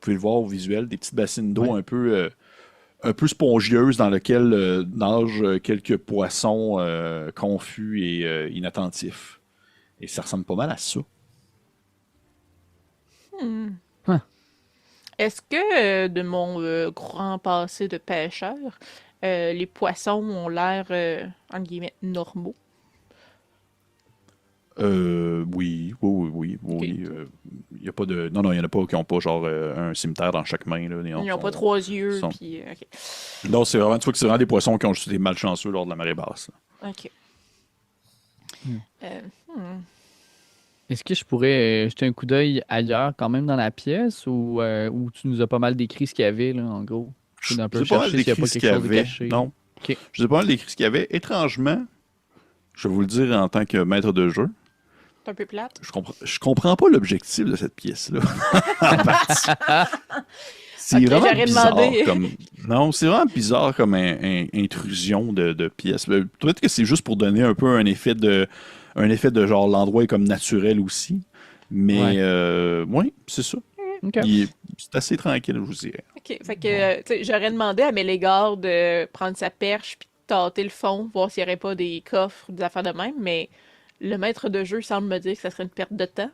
pouvez le voir au visuel, des petites bassines d'eau Ouais. un peu spongieuses dans lesquelles nagent quelques poissons confus et inattentifs. Et ça ressemble pas mal à ça. Hmm. Huh. Est-ce que de mon grand passé de pêcheur, les poissons ont l'air, entre guillemets, normaux? Oui. Il y a pas de. Non, il y en a pas qui ont pas genre un cimetière dans chaque main. Là. Ils n'ont pas 3 yeux, sont- puis... OK. Non, c'est vraiment, tu vois que c'est vraiment des poissons qui ont juste été malchanceux lors de la marée basse. Là. OK. Hmm. Euh, hmm. Est-ce que je pourrais jeter un coup d'œil ailleurs, quand même, dans la pièce, ou tu nous as pas mal décrit ce qu'il y avait, là, en gros? Je Un peu sais pas mal chercher s'il n'y a décrit pas ce quelque qu'il y chose de avait. caché. Non. Ok. Je sais pas mal décrit ce qu'il y avait. Étrangement, je vais vous le dire en tant que maître de jeu, C'est un peu plate. je comprends pas l'objectif de cette pièce-là. En partie. C'est Ok, vraiment j'aurais bizarre demandé. comme. Non, c'est vraiment bizarre comme intrusion de pièces. Peut-être que c'est juste pour donner un peu un effet de genre l'endroit est comme naturel aussi. Mais ouais, c'est ça. Ok. C'est assez tranquille, je vous dirais. OK. Fait que, tu sais, j'aurais demandé à Mélégar de prendre sa perche puis de tâter le fond, voir s'il n'y aurait pas des coffres ou des affaires de même, mais le maître de jeu semble me dire que ça serait une perte de temps.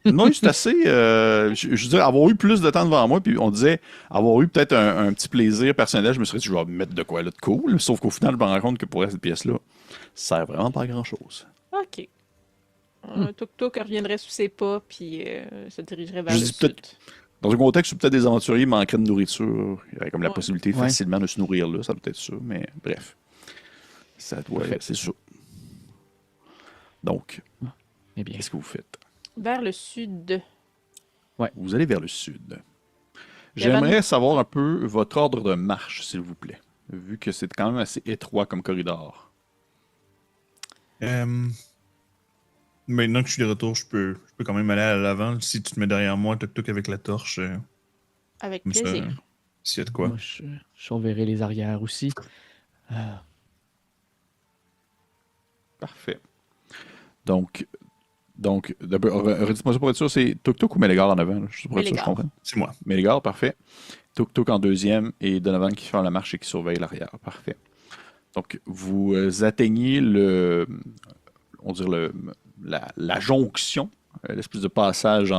Non, c'est assez. Je veux dire, avoir eu plus de temps devant moi, puis on disait avoir eu peut-être un petit plaisir personnel, je me serais dit, je vais mettre de quoi là de cool. Sauf qu'au final, je me rends compte que pour cette pièce-là, ça sert vraiment pas à grand-chose. OK. Tuk-Tuk reviendrait sous ses pas puis se dirigerait vers Je le dis sud. peut-être- Dans un contexte où peut-être des aventuriers manqueraient de nourriture, il y aurait comme la Ouais. possibilité Ouais. facilement de se nourrir là, ça peut être ça, mais bref. Ça doit, Parfait. c'est ça. Donc, Eh bien. qu'est-ce que vous faites? Vers le sud. Vous allez vers le sud. Il y avait J'aimerais savoir un peu votre ordre de marche, s'il vous plaît, vu que c'est quand même assez étroit comme corridor. Maintenant que je suis de retour, je peux quand même aller à l'avant. Si tu te mets derrière moi, toc-toc avec la torche, Avec comme ça, plaisir. s'il y a de quoi. Moi, je surveillerai les arrières aussi. Parfait. Donc d'abord, redites-moi ça pour être sûr, c'est Tuk-Tuk ou Mélégar en avant? Là? Juste pour être sûr, je Mélégar. comprends. C'est moi. Mélégar, parfait. Tuk-Tuk en deuxième et Donovan qui fait la marche et qui surveille l'arrière. Parfait. Donc, vous atteignez on dirait la jonction, l'espèce de passage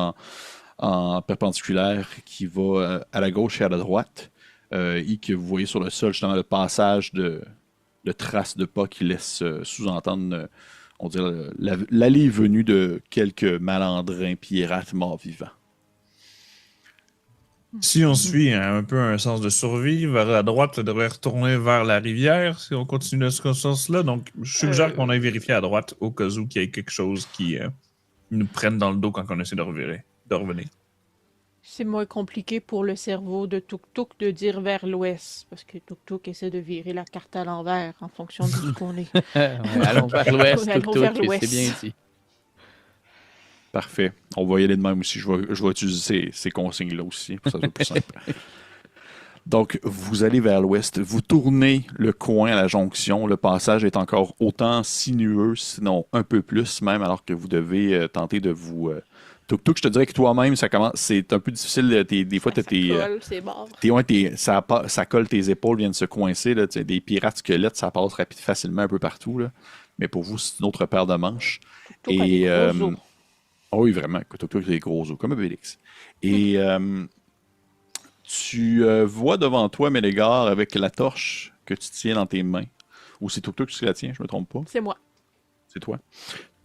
en perpendiculaire qui va à la gauche et à la droite, et que vous voyez sur le sol justement le passage de traces de pas qui laissent sous-entendre, on dirait, l'allée et venue de quelques malandrins pirates morts vivants. Si on suit un peu un sens de survie, vers la droite, ça devrait retourner vers la rivière si on continue dans ce sens-là. Donc, je suggère qu'on aille vérifier à droite au cas où qu'il y ait quelque chose qui nous prenne dans le dos quand on essaie de revenir. C'est moins compliqué pour le cerveau de Tuk Tuk de dire vers l'ouest, parce que Tuk Tuk essaie de virer la carte à l'envers en fonction d'où qu'on est. Ouais, allons vers l'ouest, Allons vers tout, l'ouest. c'est bien dit. Parfait. On va y aller de même aussi. Je vais utiliser ces consignes-là aussi, pour que ça soit plus simple. Donc, vous allez vers l'ouest, vous tournez le coin à la jonction. Le passage est encore autant sinueux, sinon un peu plus même, alors que vous devez tenter de vous... Tuk-tuk, je te dirais que toi-même, c'est un peu difficile. Des fois, Ça colle, c'est mort. ça colle, tes épaules viennent se coincer. Là, des pirates squelettes, ça passe facilement un peu partout. Là. Mais pour vous, c'est une autre paire de manches. Tuk-tuk a des gros os. Oui, vraiment. Tuk-tuk a des gros os, comme Obélix. Et tu vois devant toi, Mélégar, avec la torche que tu tiens dans tes mains. Ou c'est Tuk-tuk qui la tient, je me trompe pas. C'est moi. C'est toi.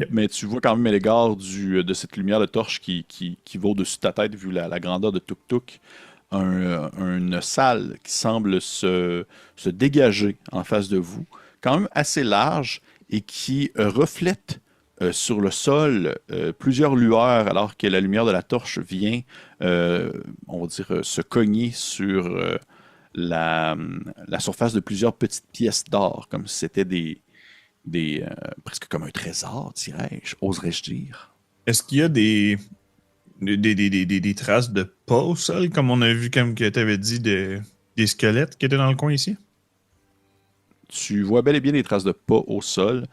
Yep. Mais tu vois quand même l'égard de cette lumière de torche qui va au-dessus de ta tête, vu la grandeur de Tuk Tuk, une salle qui semble se dégager en face de vous, quand même assez large et qui reflète sur le sol plusieurs lueurs, alors que la lumière de la torche vient, on va dire, se cogner sur la surface de plusieurs petites pièces d'or, comme si c'était presque comme un trésor, dirais-je, oserais-je dire. Est-ce qu'il y a des traces de pas au sol, comme on a vu, comme tu avais dit, des squelettes qui étaient dans le coin ici? Tu vois bel et bien des traces de pas au sol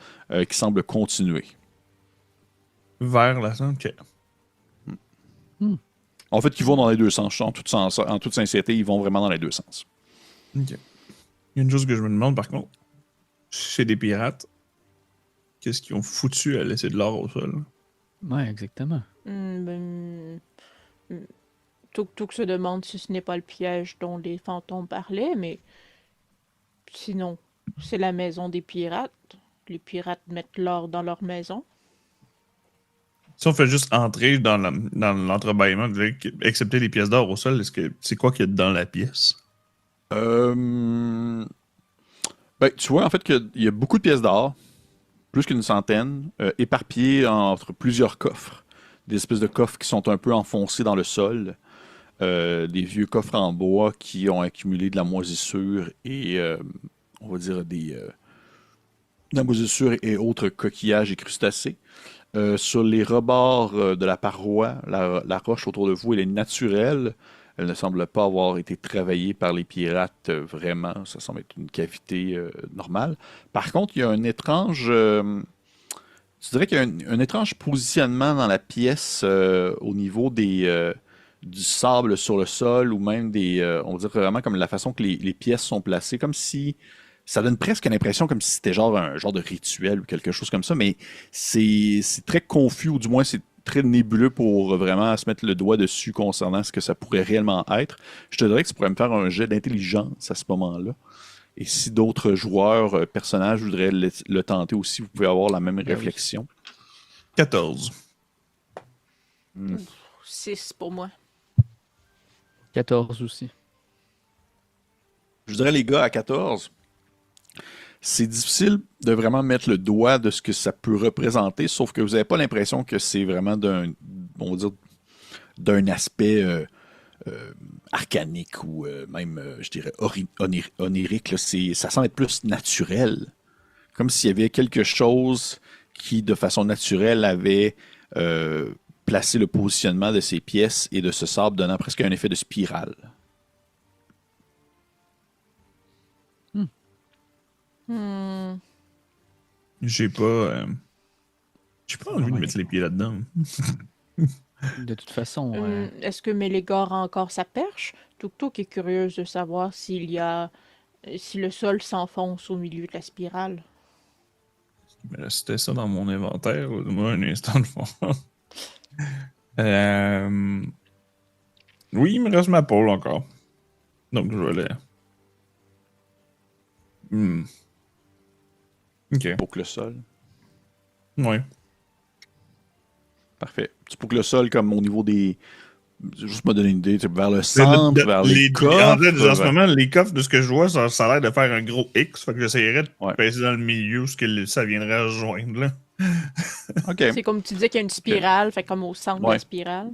qui semblent continuer. Vers la zone? OK. En fait, ils vont dans les deux sens. En toute sincérité, ils vont vraiment dans les deux sens. OK. Il y a une chose que je me demande, par contre. Chez des pirates, qu'est-ce qu'ils ont foutu à laisser de l'or au sol? Ouais, exactement. Tuk Tuk se demande si ce n'est pas le piège dont les fantômes parlaient, mais sinon, c'est la maison des pirates. Les pirates mettent l'or dans leur maison. Si on fait juste entrer dans l'entrebâillement, excepté les pièces d'or au sol, c'est quoi qu'il y a dans la pièce? Ben, tu vois en fait qu'il y a beaucoup de pièces d'or, plus qu'une centaine, éparpillées entre plusieurs coffres. Des espèces de coffres qui sont un peu enfoncés dans le sol. Des vieux coffres en bois qui ont accumulé de la moisissure et, on va dire, de la moisissure et autres coquillages et crustacés. Sur les rebords de la paroi, la roche autour de vous, elle est naturelle. Elle ne semble pas avoir été travaillée par les pirates vraiment. Ça semble être une cavité normale. Par contre, il y a un étrange... je dirais qu'il y a un étrange positionnement dans la pièce au niveau du sable sur le sol ou même on dirait vraiment comme la façon que les pièces sont placées, comme si ça donne presque l'impression comme si c'était genre un genre de rituel ou quelque chose comme ça, mais c'est très confus ou du moins c'est très nébuleux pour vraiment se mettre le doigt dessus concernant ce que ça pourrait réellement être. Je te dirais que ça pourrait me faire un jet d'intelligence à ce moment-là. Et si d'autres joueurs, personnages voudraient le tenter aussi, vous pouvez avoir la même réflexion. 14. 6 pour moi. 14 aussi. Je dirais, les gars, à 14, c'est difficile de vraiment mettre le doigt de ce que ça peut représenter, sauf que vous n'avez pas l'impression que c'est vraiment d'un aspect arcanique ou même, je dirais, onirique. Là. Ça semble être plus naturel. Comme s'il y avait quelque chose qui, de façon naturelle, avait placé le positionnement de ces pièces et de ce sable, donnant presque un effet de spirale. J'ai pas envie de mettre les pieds là-dedans. De toute façon, Est-ce que Mélégor a encore sa perche? Tuk Tuk est curieuse de savoir si le sol s'enfonce au milieu de la spirale. Mais c'était ça dans mon inventaire. Moi, un instant de fond. Oui, il me reste ma pôle encore. Donc, je vais aller. Ok. Pour que le sol. Ouais. Parfait. Tu pour que le sol, comme au niveau des. Juste me donner une idée, vers le centre, vers les coffres. En fait, en ce moment, les coffres, de ce que je vois, ça a l'air de faire un gros X. Fait que j'essayerais de passer dans le milieu où ça viendrait à se joindre. Là. OK. C'est comme tu disais qu'il y a une spirale, fait comme au centre de la spirale.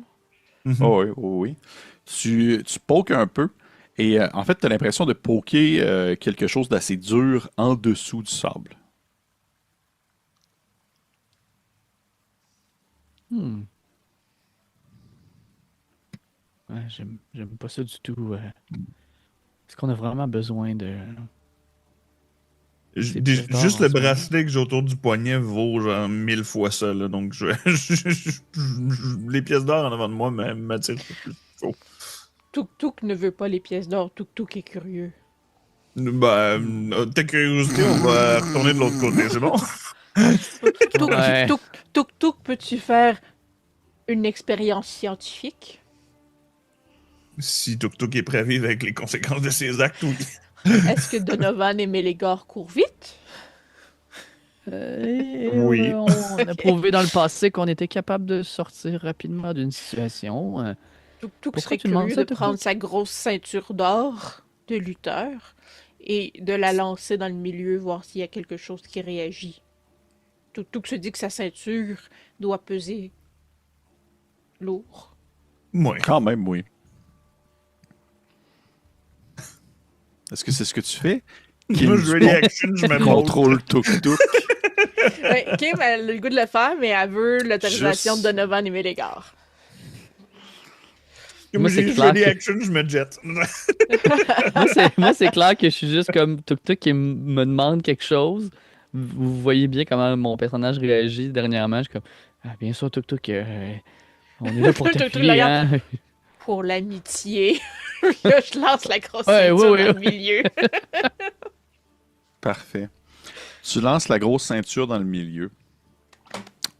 Oh, oui, oui, oui. Tu pokes un peu et en fait, tu as l'impression de poker quelque chose d'assez dur en dessous du sable. Ouais, j'aime pas ça du tout. Est-ce qu'on a vraiment besoin de... Juste le bracelet que j'ai autour du poignet vaut genre 1000 fois ça. Là, donc, les pièces d'or en avant de moi m'attirent plus. Tuk-Tuk ne veut pas les pièces d'or. Tuk-Tuk est curieux. Ta curiosité, on va retourner de l'autre côté, c'est bon? Tuk-Tuk, peux-tu faire une expérience scientifique? Si Tuk-Tuk est prêt à vivre avec les conséquences de ses actes, oui. Est-ce que Donovan et Mélégor courent vite? Oui. On a prouvé dans le passé qu'on était capable de sortir rapidement d'une situation. Tuk-Tuk serait curieux de prendre sa grosse ceinture d'or de lutteur et de la lancer dans le milieu, voir s'il y a quelque chose qui réagit. Tuk-Tuk se dit que sa ceinture doit peser lourd. Ouais. Quand même, oui. Est-ce que c'est ce que tu fais? Moi, je ready action, je me contrôle Tuk-Tuk. Ouais, Kim, elle a le goût de le faire, mais elle veut l'autorisation de Donovan et Mélégor. Moi, j'ai juste ready action, je me jette. moi, c'est clair que je suis juste comme Tuk-Tuk qui me demande quelque chose. Vous voyez bien comment mon personnage réagit dernièrement. Je suis comme, bien sûr, Tuk-Tuk, on est là pour t'appuyer, hein? Pour l'amitié. Là, je lance la grosse ceinture dans le milieu. Parfait. Tu lances la grosse ceinture dans le milieu.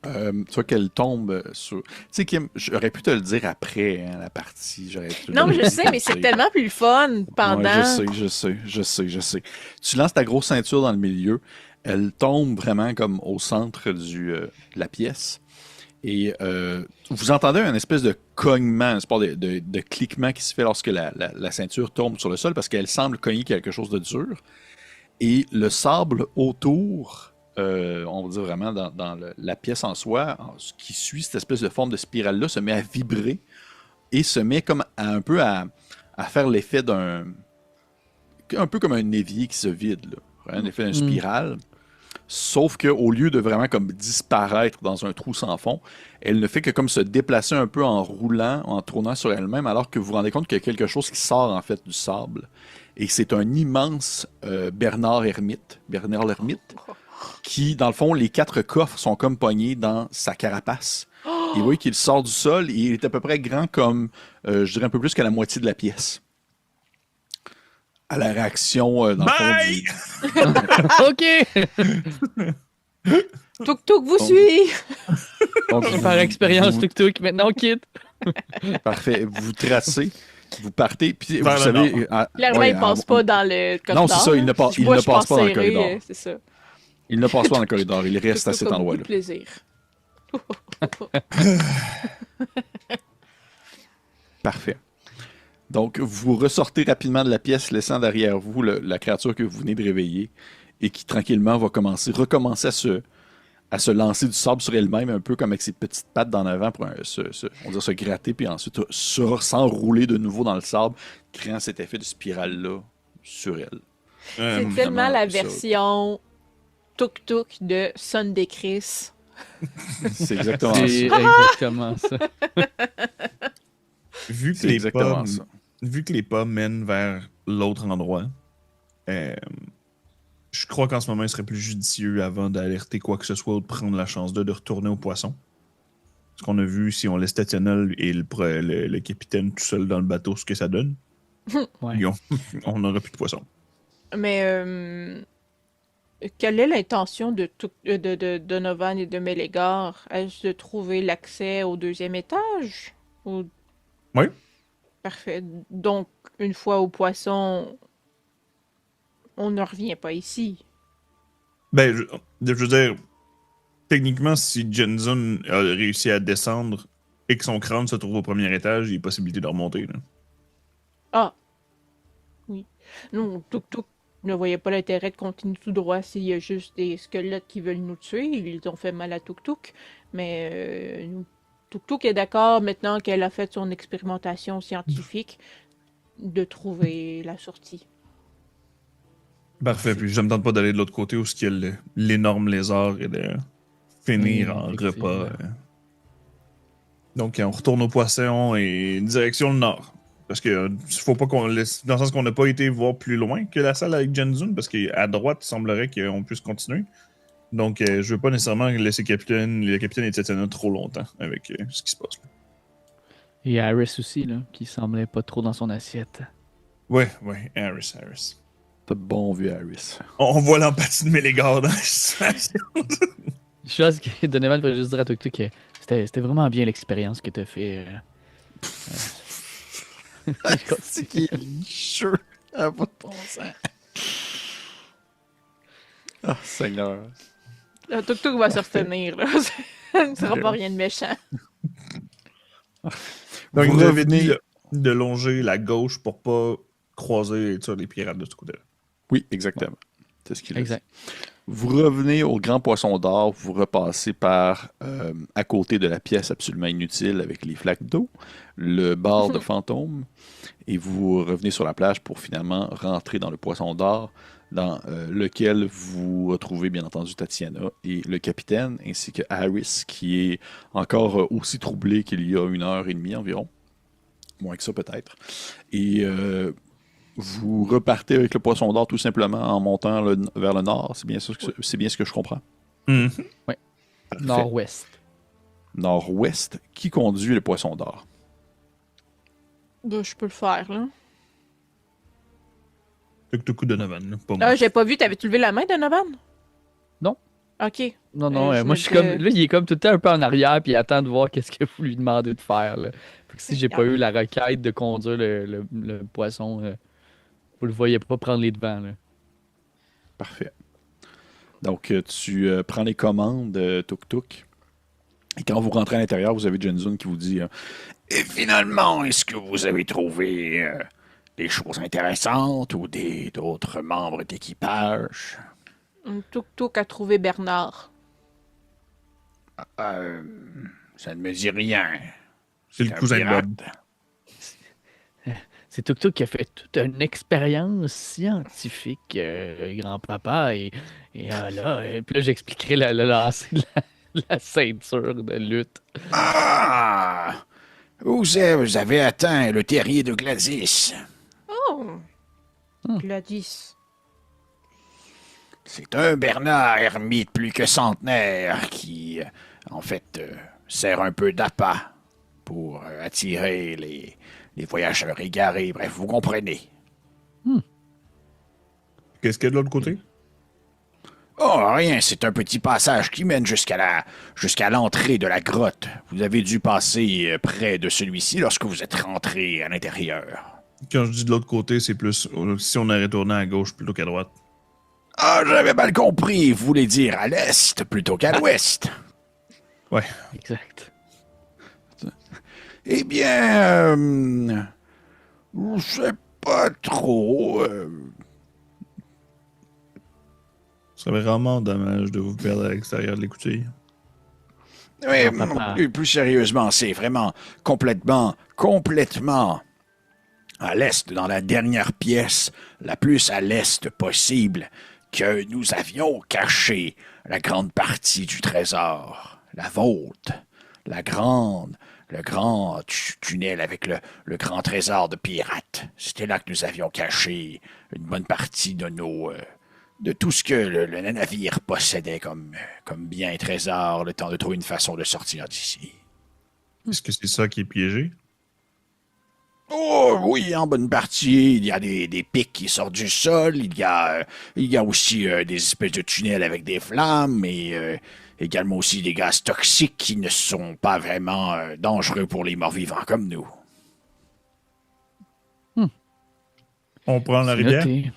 Tu vois qu'elle tombe sur... Tu sais, Kim, j'aurais pu te le dire après la partie. Non, je sais, mais c'est tellement plus fun pendant... Ouais, je sais. Tu lances ta grosse ceinture dans le milieu. Elle tombe vraiment comme au centre de la pièce. Et vous entendez un espèce de cognement, un espèce de cliquement qui se fait lorsque la ceinture tombe sur le sol parce qu'elle semble cogner quelque chose de dur. Et le sable autour, on va dire vraiment dans la pièce en soi, ce qui suit cette espèce de forme de spirale-là, se met à vibrer et se met comme un peu à faire l'effet un peu comme un évier qui se vide, là. Un effet d'une spirale. Sauf qu'au lieu de vraiment comme disparaître dans un trou sans fond, elle ne fait que comme se déplacer un peu en roulant, en tournant sur elle-même, alors que vous vous rendez compte qu'il y a quelque chose qui sort en fait du sable. Et c'est un immense Bernard l'ermite, qui, dans le fond, les 4 coffres sont comme pognés dans sa carapace. Et vous voyez qu'il sort du sol et il est à peu près grand comme, je dirais un peu plus que la moitié de la pièce. À la réaction, dans Bye! le fond OK! Tuk-Tuk vous suit! Donc, Par expérience, Tuk-Tuk, maintenant on quitte. Parfait. Vous tracez, vous partez, puis Vers vous le savez... Clairement, il passe pas dans le corridor. Non, c'est ça, il ne passe pas dans le corridor. C'est ça. Il ne passe pas dans le corridor, il reste à cet endroit-là. Plaisir. Parfait. Donc, vous ressortez rapidement de la pièce, laissant derrière vous la créature que vous venez de réveiller et qui, tranquillement, va recommencer à se lancer du sable sur elle-même, un peu comme avec ses petites pattes d'en avant pour se gratter, puis ensuite s'enrouler de nouveau dans le sable, créant cet effet de spirale-là sur elle. C'est tellement la version Tuk-Tuk de Sunday Chris. C'est exactement C'est ça. exactement ça. Vu que les pas mènent vers l'autre endroit, je crois qu'en ce moment, il serait plus judicieux, avant d'alerter quoi que ce soit ou de prendre la chance de retourner au poisson. Ce qu'on a vu, si on laisse Tatiana et le capitaine tout seul dans le bateau, ce que ça donne, Ouais. on n'aura plus de poisson. Mais Quelle est l'intention de Donovan et de Mélégar? Est-ce de trouver l'accès au deuxième étage? Ou... Oui. Parfait. Donc, une fois au poisson, on ne revient pas ici. Ben, je veux dire, techniquement, si Jenzun a réussi à descendre et que son crâne se trouve au premier étage, il y a possibilité de remonter. Là. Ah, oui. Non, Tuk-Tuk ne voyait pas l'intérêt de continuer tout droit s'il y a juste des squelettes qui veulent nous tuer. Ils ont fait mal à Tuk-Tuk. Mais Tuk-Tuk est d'accord maintenant qu'elle a fait son expérimentation scientifique de trouver la sortie. Parfait, puis je me tente pas d'aller de l'autre côté où il y a l'énorme lézard et de finir en effectivement. repas. Donc, on retourne au poisson et direction le nord. Parce que faut pas qu'on laisse. Dans le sens qu'on n'a pas été voir plus loin que la salle avec Jenzun, parce qu'à droite, il semblerait qu'on puisse continuer. Donc, je veux pas nécessairement laisser le capitaine et Tatiana trop longtemps avec ce qui se passe. Là. Et Harris aussi, là, qui semblait pas trop dans son assiette. Ouais, Harris. T'as bon vieux Harris. On voit l'empathie de Mélégar dans la situation. Je pense que Donovan pourrait juste dire à Tuk-Tuk que c'était vraiment bien l'expérience que t'as fait. C'est qui est licheux. Ah, pas de bon sens. Ah, Seigneur. Tuk-Tuk va se retenir, là. Ça ne sera pas rien de méchant. Donc, Vous vous avez dit revenez- de longer la gauche pour pas croiser les pirates de ce côté-là. Oui, exactement. C'est ce qu'il a dit. Exact. Vous revenez au Grand Poisson d'Or, vous repassez par à côté de la pièce absolument inutile avec les flaques d'eau, le bar de fantômes, et vous revenez sur la plage pour finalement rentrer dans le Poisson d'Or, dans lequel vous retrouvez bien entendu Tatiana et le capitaine, ainsi que Harris, qui est encore aussi troublé qu'il y a 1 heure et demie environ. Moins que ça peut-être. Et vous repartez avec le Poisson d'Or tout simplement en montant vers le nord. C'est bien, c'est bien ce que je comprends. Mhm. Parfait. Nord-ouest. Nord-ouest. Qui conduit le Poisson d'Or? Ben, je peux le faire, là. Tuk-Tuk Donovan, là, pas moi. Ah, j'ai pas vu, t'avais-tu levé la main, Donovan? Non. Ok. Non, non, je moi me je suis disais- comme. Là, il est comme tout le temps un peu en arrière, puis il attend de voir qu'est-ce que vous lui demandez de faire. Là. Fait que si j'ai pas eu la requête de conduire le poisson, vous le voyez pas prendre les devants. Là. Parfait. Donc, tu prends les commandes Tuk-Tuk. Et quand vous rentrez à l'intérieur, vous avez Jenzun qui vous dit Et finalement, est-ce que vous avez trouvé des choses intéressantes ou d'autres membres d'équipage? Tuk-Tuk a trouvé Bernard. Euh, ça ne me dit rien. C'est le un cousin de pirate. Bob. C'est Tuk-Tuk qui a fait toute une expérience scientifique, grand-papa, et puis là, j'expliquerai le lancer de la ceinture de lutte. Ah! Vous avez atteint le terrier de Gladys. Oh! Hmm. Gladys. C'est un Bernard ermite plus que centenaire qui, en fait, sert un peu d'appât pour attirer les voyageurs égarés. Bref, vous comprenez. Qu'est-ce qu'il y a de l'autre côté? Oh, rien, c'est un petit passage qui mène jusqu'à l'entrée de la grotte. Vous avez dû passer près de celui-ci lorsque vous êtes rentré à l'intérieur. Quand je dis de l'autre côté, c'est plus si on est retourné à gauche plutôt qu'à droite. Ah, j'avais mal compris. Vous voulez dire à l'est plutôt qu'à l'ouest. Ouais. Exact. Eh bien, je sais pas trop. Ça serait vraiment dommage de vous perdre à l'extérieur de l'écoutille. Oui, papa. plus sérieusement, c'est vraiment complètement à l'est, dans la dernière pièce, la plus à l'est possible, que nous avions caché la grande partie du trésor, la vôtre, le grand tunnel avec le grand trésor de pirates. C'était là que nous avions caché une bonne partie de tout ce que le navire possédait comme bien et trésor, le temps de trouver une façon de sortir d'ici. Est-ce que c'est ça qui est piégé? Oh oui, en bonne partie, il y a des pics qui sortent du sol, il y a aussi des espèces de tunnels avec des flammes et également aussi des gaz toxiques qui ne sont pas vraiment dangereux pour les morts-vivants comme nous. On prend la C'est rivière. noté.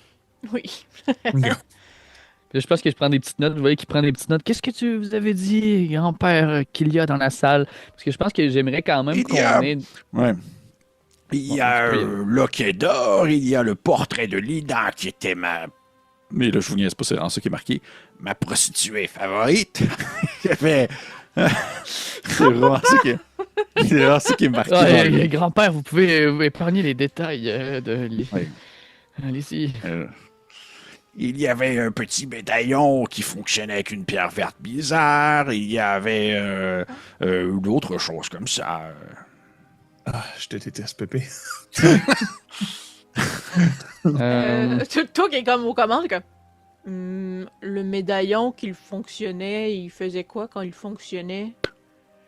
Oui. Ok. Là, je pense que je prends des petites notes. Vous voyez qu'il prend des petites notes. Qu'est-ce que vous avez dit, grand-père, qu'il y a dans la salle? Parce que je pense que j'aimerais quand même Il y a- qu'on ait... Ouais. Il y a Bon, tu peux y un loquet d'or, il y a le portrait de Lida qui était mais là, je vous niaise pas, c'est dans ça qui est marqué. Ma prostituée favorite. J'avais. C'est vraiment ça qui est. C'est vraiment ça qui est marqué. Ah, dans le- grand-père, vous pouvez épargner les détails Ouais. Allez-y. Il y avait un petit médaillon qui fonctionnait avec une pierre verte bizarre. Il y avait d'autres choses comme ça. Ah, je te déteste, Pépé. Toi qui est comme aux commandes, comme. Le médaillon qu'il fonctionnait, il faisait quoi quand il fonctionnait?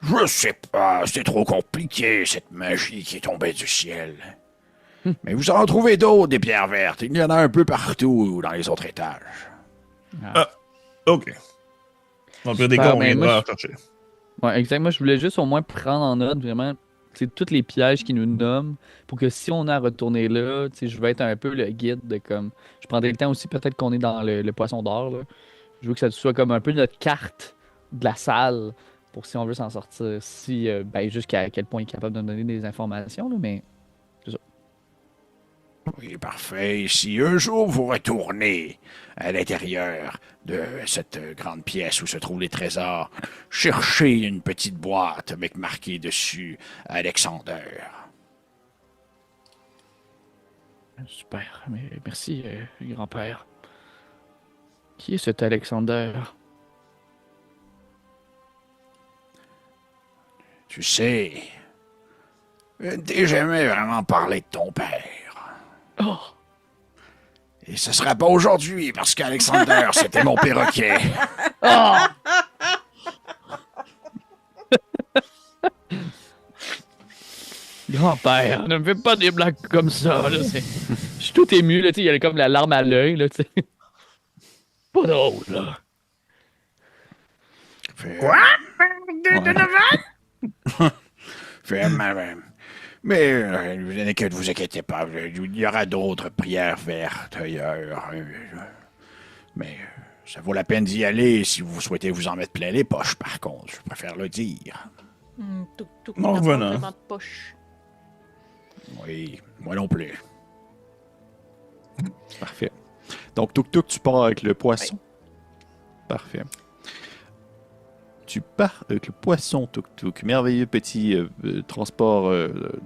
Je sais pas, c'est trop compliqué, cette magie qui est tombée du ciel. Mais vous en trouvez d'autres, des pierres vertes. Il y en a un peu partout dans les autres étages. Ok. Dans le pire des Super, cas, on mais viendra moi, la chercher. Ouais, exact. Moi, je voulais juste au moins prendre en note vraiment tous les pièges qui nous nomment pour que si on a à retourner là, je vais être un peu le guide de comme. Je prendrai le temps aussi peut-être qu'on est dans le poisson d'or. Là. Je veux que ça soit comme un peu notre carte de la salle pour si on veut s'en sortir. Si jusqu'à quel point il est capable de nous donner des informations, là, mais. Oui, parfait. Si un jour vous retournez à l'intérieur de cette grande pièce où se trouvent les trésors, cherchez une petite boîte avec marqué dessus Alexander. Super, mais merci, grand-père. Qui est cet Alexander? Tu sais, je ne t'ai jamais vraiment parlé de ton père. Oh! Et ce sera pas aujourd'hui, parce qu'Alexander, c'était mon perroquet. Oh! Grand-père, ne me fais pas des blagues comme ça, là, je suis tout ému, là, tu sais, il y a comme la larme à l'œil, là, tu sais. Pas drôle, là. Quoi? Mais ne vous inquiétez pas, il y aura d'autres prières vertes ailleurs. Mais ça vaut la peine d'y aller si vous souhaitez vous en mettre plein les poches, par contre, je préfère le dire. Tout En revenant. vraiment de poche. Oui, moi non plus. Parfait. Donc, Tuk-Tuk, tu pars avec le poisson. Parfait. Tu pars avec le poisson Tuk-Tuk. Merveilleux petit transport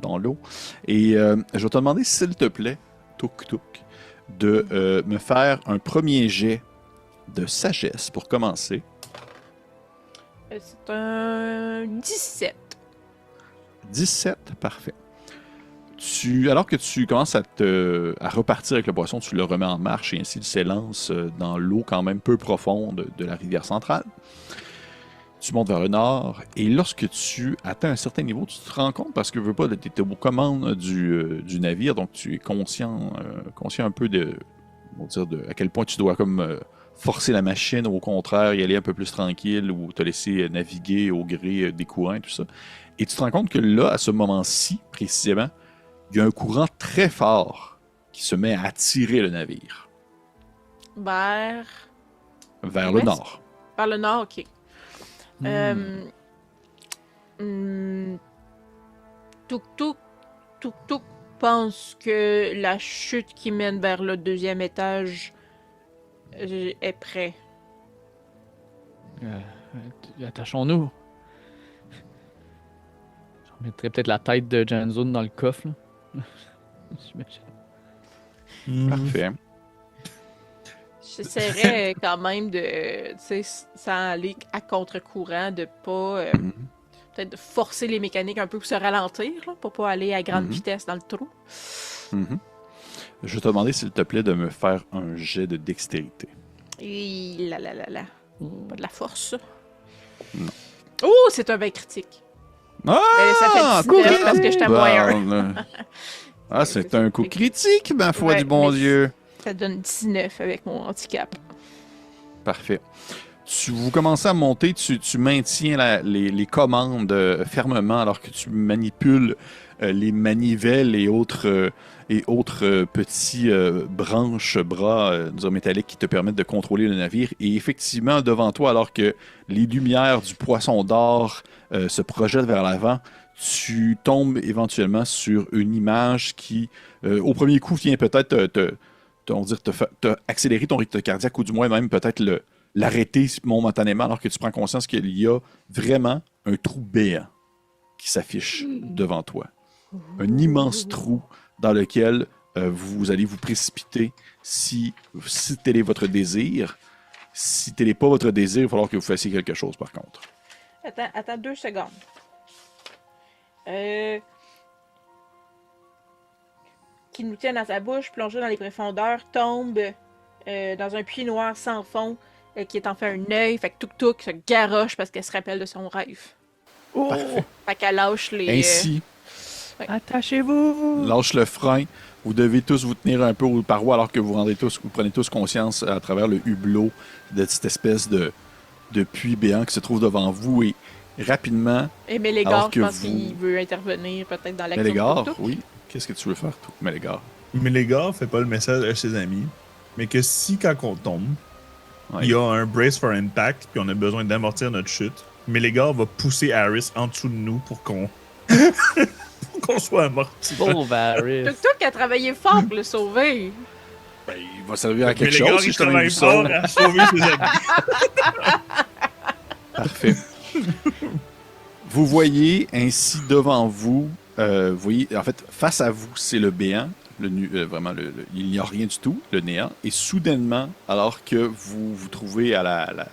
dans l'eau. Et je vais te demander, s'il te plaît, Tuk-Tuk, de me faire un premier jet de sagesse pour commencer. C'est un 17. 17, parfait. Alors que tu commences à repartir avec le poisson, tu le remets en marche et ainsi il s'élance dans l'eau quand même peu profonde de la rivière centrale. Tu montes vers le nord et lorsque tu atteins un certain niveau, tu te rends compte, parce que tu es aux commandes du navire, donc tu es conscient un peu à quel point tu dois comme forcer la machine, ou au contraire y aller un peu plus tranquille ou te laisser naviguer au gré des courants et tout ça. Et tu te rends compte que là, à ce moment-ci, précisément, il y a un courant très fort qui se met à attirer le navire Vers vers le l'ouest? nord. Vers le nord, ok. Tuk-Tuk pense que la chute qui mène vers le deuxième étage est prêt. Attachons-nous. Je mettrais peut-être la tête de Janzone dans le coffre, là. J'imagine. Parfait. J'essaierais quand même de, tu sais, sans aller à contre-courant, de pas peut-être de forcer les mécaniques un peu pour se ralentir, là, pour pas aller à grande vitesse dans le trou. Mhm. Je vais te demander, s'il te plaît, de me faire un jet de dextérité. Et là. Pas de la force, ça. Non. Oh, c'est un 20 critique. Ah! Mais ça fait 19 parce que j'étais à moins 1. Ah, c'est un coup critique, ma foi Ouais, du bon mais Dieu. Ça donne 19 avec mon handicap. Parfait. Vous commencez à monter, tu maintiens les commandes fermement alors que tu manipules les manivelles et autres petits branches, bras disons, métalliques qui te permettent de contrôler le navire. Et effectivement, devant toi, alors que les lumières du poisson d'or se projettent vers l'avant, tu tombes éventuellement sur une image qui, au premier coup, vient peut-être te accélérer ton rythme cardiaque ou du moins même peut-être l'arrêter momentanément alors que tu prends conscience qu'il y a vraiment un trou béant qui s'affiche devant toi. Un immense trou dans lequel vous allez vous précipiter si tel est votre désir. Si tel n'est pas votre désir, il va falloir que vous fassiez quelque chose par contre. Attends 2 secondes. Qui nous tient dans sa bouche, plongé dans les profondeurs, tombe dans un puits noir sans fond, qui est enfin un œil. Fait que Tuk-Tuk se garoche parce qu'elle se rappelle de son rêve. Oh! Fait qu'elle lâche les... Ainsi, Attachez-vous! lâche le frein. Vous devez tous vous tenir un peu aux parois alors que vous prenez tous conscience à travers le hublot de cette espèce de puits béant qui se trouve devant vous et rapidement... Et Mélégard, alors je que pense qu'il veut intervenir peut-être dans l'action de Mélégard, Tuk-Tuk. oui. Qu'est-ce que tu veux faire, toi, Mélégard? Mais les gars, fait pas le message à ses amis, mais que si quand on tombe, Ouais. il y a un brace for impact, puis on a besoin d'amortir notre chute, mais les gars va pousser Harris en dessous de nous pour qu'on pour qu'on soit amorti. Bon, Varys. Tuk-Tuk a travaillé fort pour le sauver. Ben, il va servir à Mais quelque les chose gars, si ils je te mets travaillent du sol. fort à sauver ses amis. Parfait. Vous voyez ainsi devant vous, vous voyez, en fait, face à vous, c'est le béant, vraiment, il n'y a rien du tout, le néant. Et soudainement, alors que vous vous trouvez à la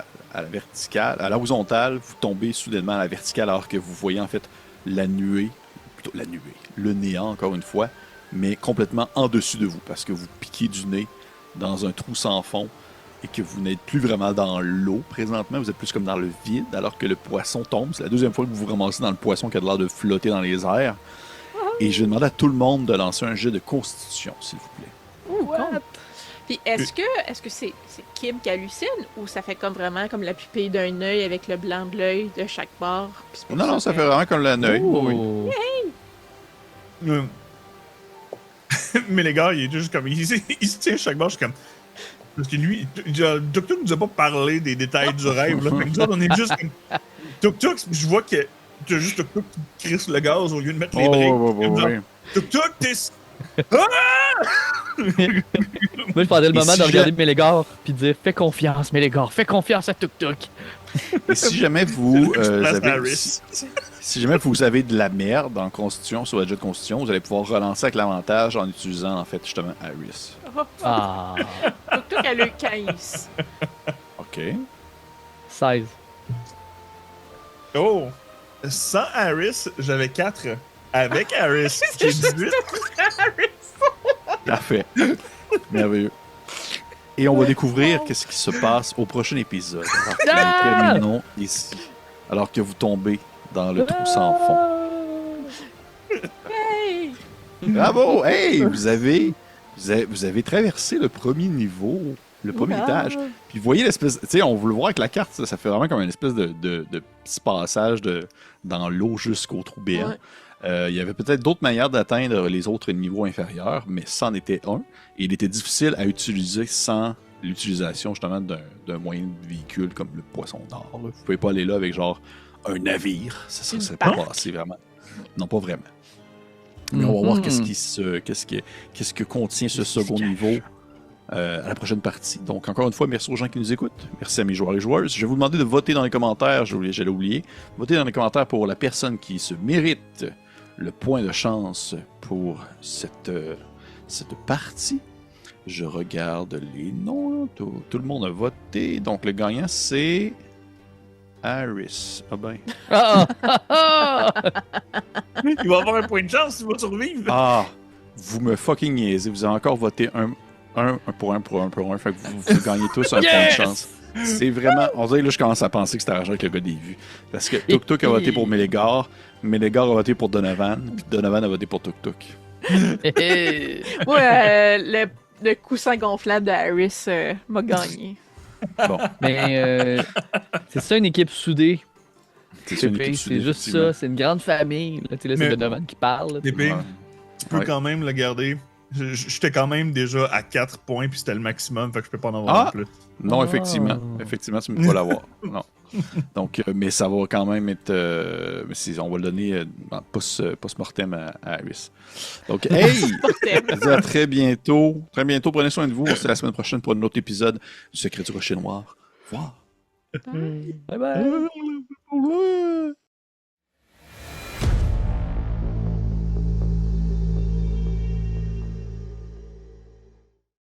verticale, à l'horizontale, vous tombez soudainement à la verticale, alors que vous voyez en fait la nuée, plutôt la nuée, le néant encore une fois, mais complètement en dessus de vous, parce que vous piquez du nez dans un trou sans fond et que vous n'êtes plus vraiment dans l'eau présentement, vous êtes plus comme dans le vide, alors que le poisson tombe. C'est la deuxième fois que vous vous ramassez dans le poisson qui a l'air de flotter dans les airs. Et je vais demander à tout le monde de lancer un jet de constitution, s'il vous plaît. Ouh, con. Puis est-ce que c'est Kim qui hallucine ou ça fait comme vraiment comme la pupille d'un œil avec le blanc de l'œil de chaque bord? Puis c'est pour Non, ça que- fait vraiment comme l'œil. Oui. Oh. Mais les gars, il est juste comme. Il se tient chaque bord, je suis comme. Parce que lui, le Tuk-Tuk nous a pas parlé des détails du rêve, là. Fait que nous autres, on est juste comme. Tuk-Tuk, je vois que t'as juste Tuk-Tuk qui crisse le gaz au lieu de mettre les briques. oui. Tuk-Tuk, t'es. Moi, je prendrais le Et moment si de regarder Mélégard puis de dire fais confiance, Mélégard, fais confiance à Tuk-Tuk. Et si jamais vous Place avez... Harris. Si jamais vous avez de la merde en constitution, sur votre jet de constitution, vous allez pouvoir relancer avec l'avantage en utilisant, en fait, justement, Harris. Ah, Tuk-Tuk a eu 15. OK. 16. Oh! Sans Harris, j'avais 4. Avec Harris, j'ai 18. Parfait. Merveilleux. Et on va découvrir qu'est-ce qui se passe au prochain épisode. Alors que nous terminons ici. Alors que vous tombez dans le trou sans fond. Hey! Bravo! Hey! Vous avez traversé le premier niveau, le premier étage. Puis vous voyez l'espèce... Tu sais, on veut le voir avec la carte, ça fait vraiment comme une espèce de petit passage dans l'eau jusqu'au trou béant. Ouais. Il y avait peut-être d'autres manières d'atteindre les autres niveaux inférieurs, mais c'en était un. Et il était difficile à utiliser sans l'utilisation justement d'un moyen de véhicule comme le poisson d'or. Vous pouvez pas aller là avec genre un navire. Ça ne serait pas passé vraiment. Non, pas vraiment. Mais on va voir qu'est-ce que contient ce second niveau à la prochaine partie. Donc, encore une fois, merci aux gens qui nous écoutent. Merci à mes joueurs et joueuses. Je vais vous demander de voter dans les commentaires. J'allais oublier. Votez dans les commentaires pour la personne qui se mérite le point de chance pour cette partie. Je regarde les noms. Tout le monde a voté. Donc, le gagnant, c'est Harris. Ah ben. Il va avoir un point de chance s'il va survivre. Ah, vous me fucking niaisez. Vous avez encore voté un pour un. Fait que vous gagnez tous un point de chance. C'est vraiment... On dirait que là, je commence à penser que c'était arrangé avec le gars des vues. Parce que Tuk-Tuk a voté pour Mélégard, Mélégard a voté pour Donovan, puis Donovan a voté pour Tuk-Tuk. Moi, le coussin gonflable de Harris m'a gagné. Bon, Mais c'est ça une équipe soudée. c'est ça, une équipe C'est soudée, juste effectivement. ça, c'est une grande famille. Là, tu sais, là, c'est Mais- le Donovan qui parle. là, tu sais. DP, Ouais. tu peux Ouais. quand même le garder. J'étais quand même déjà à 4 points, puis c'était le maximum, fait que je peux pas en avoir Ah! plus. Non, Ah. effectivement. Effectivement, tu ne peux pas l'avoir. Non. Donc, mais ça va quand même être. On va le donner post-mortem à Harris. Donc, hey! Je vous dis à très bientôt. Très bientôt. Prenez soin de vous. On se dit la semaine prochaine pour un autre épisode du Secret du Rocher Noir. Au revoir. Bye bye.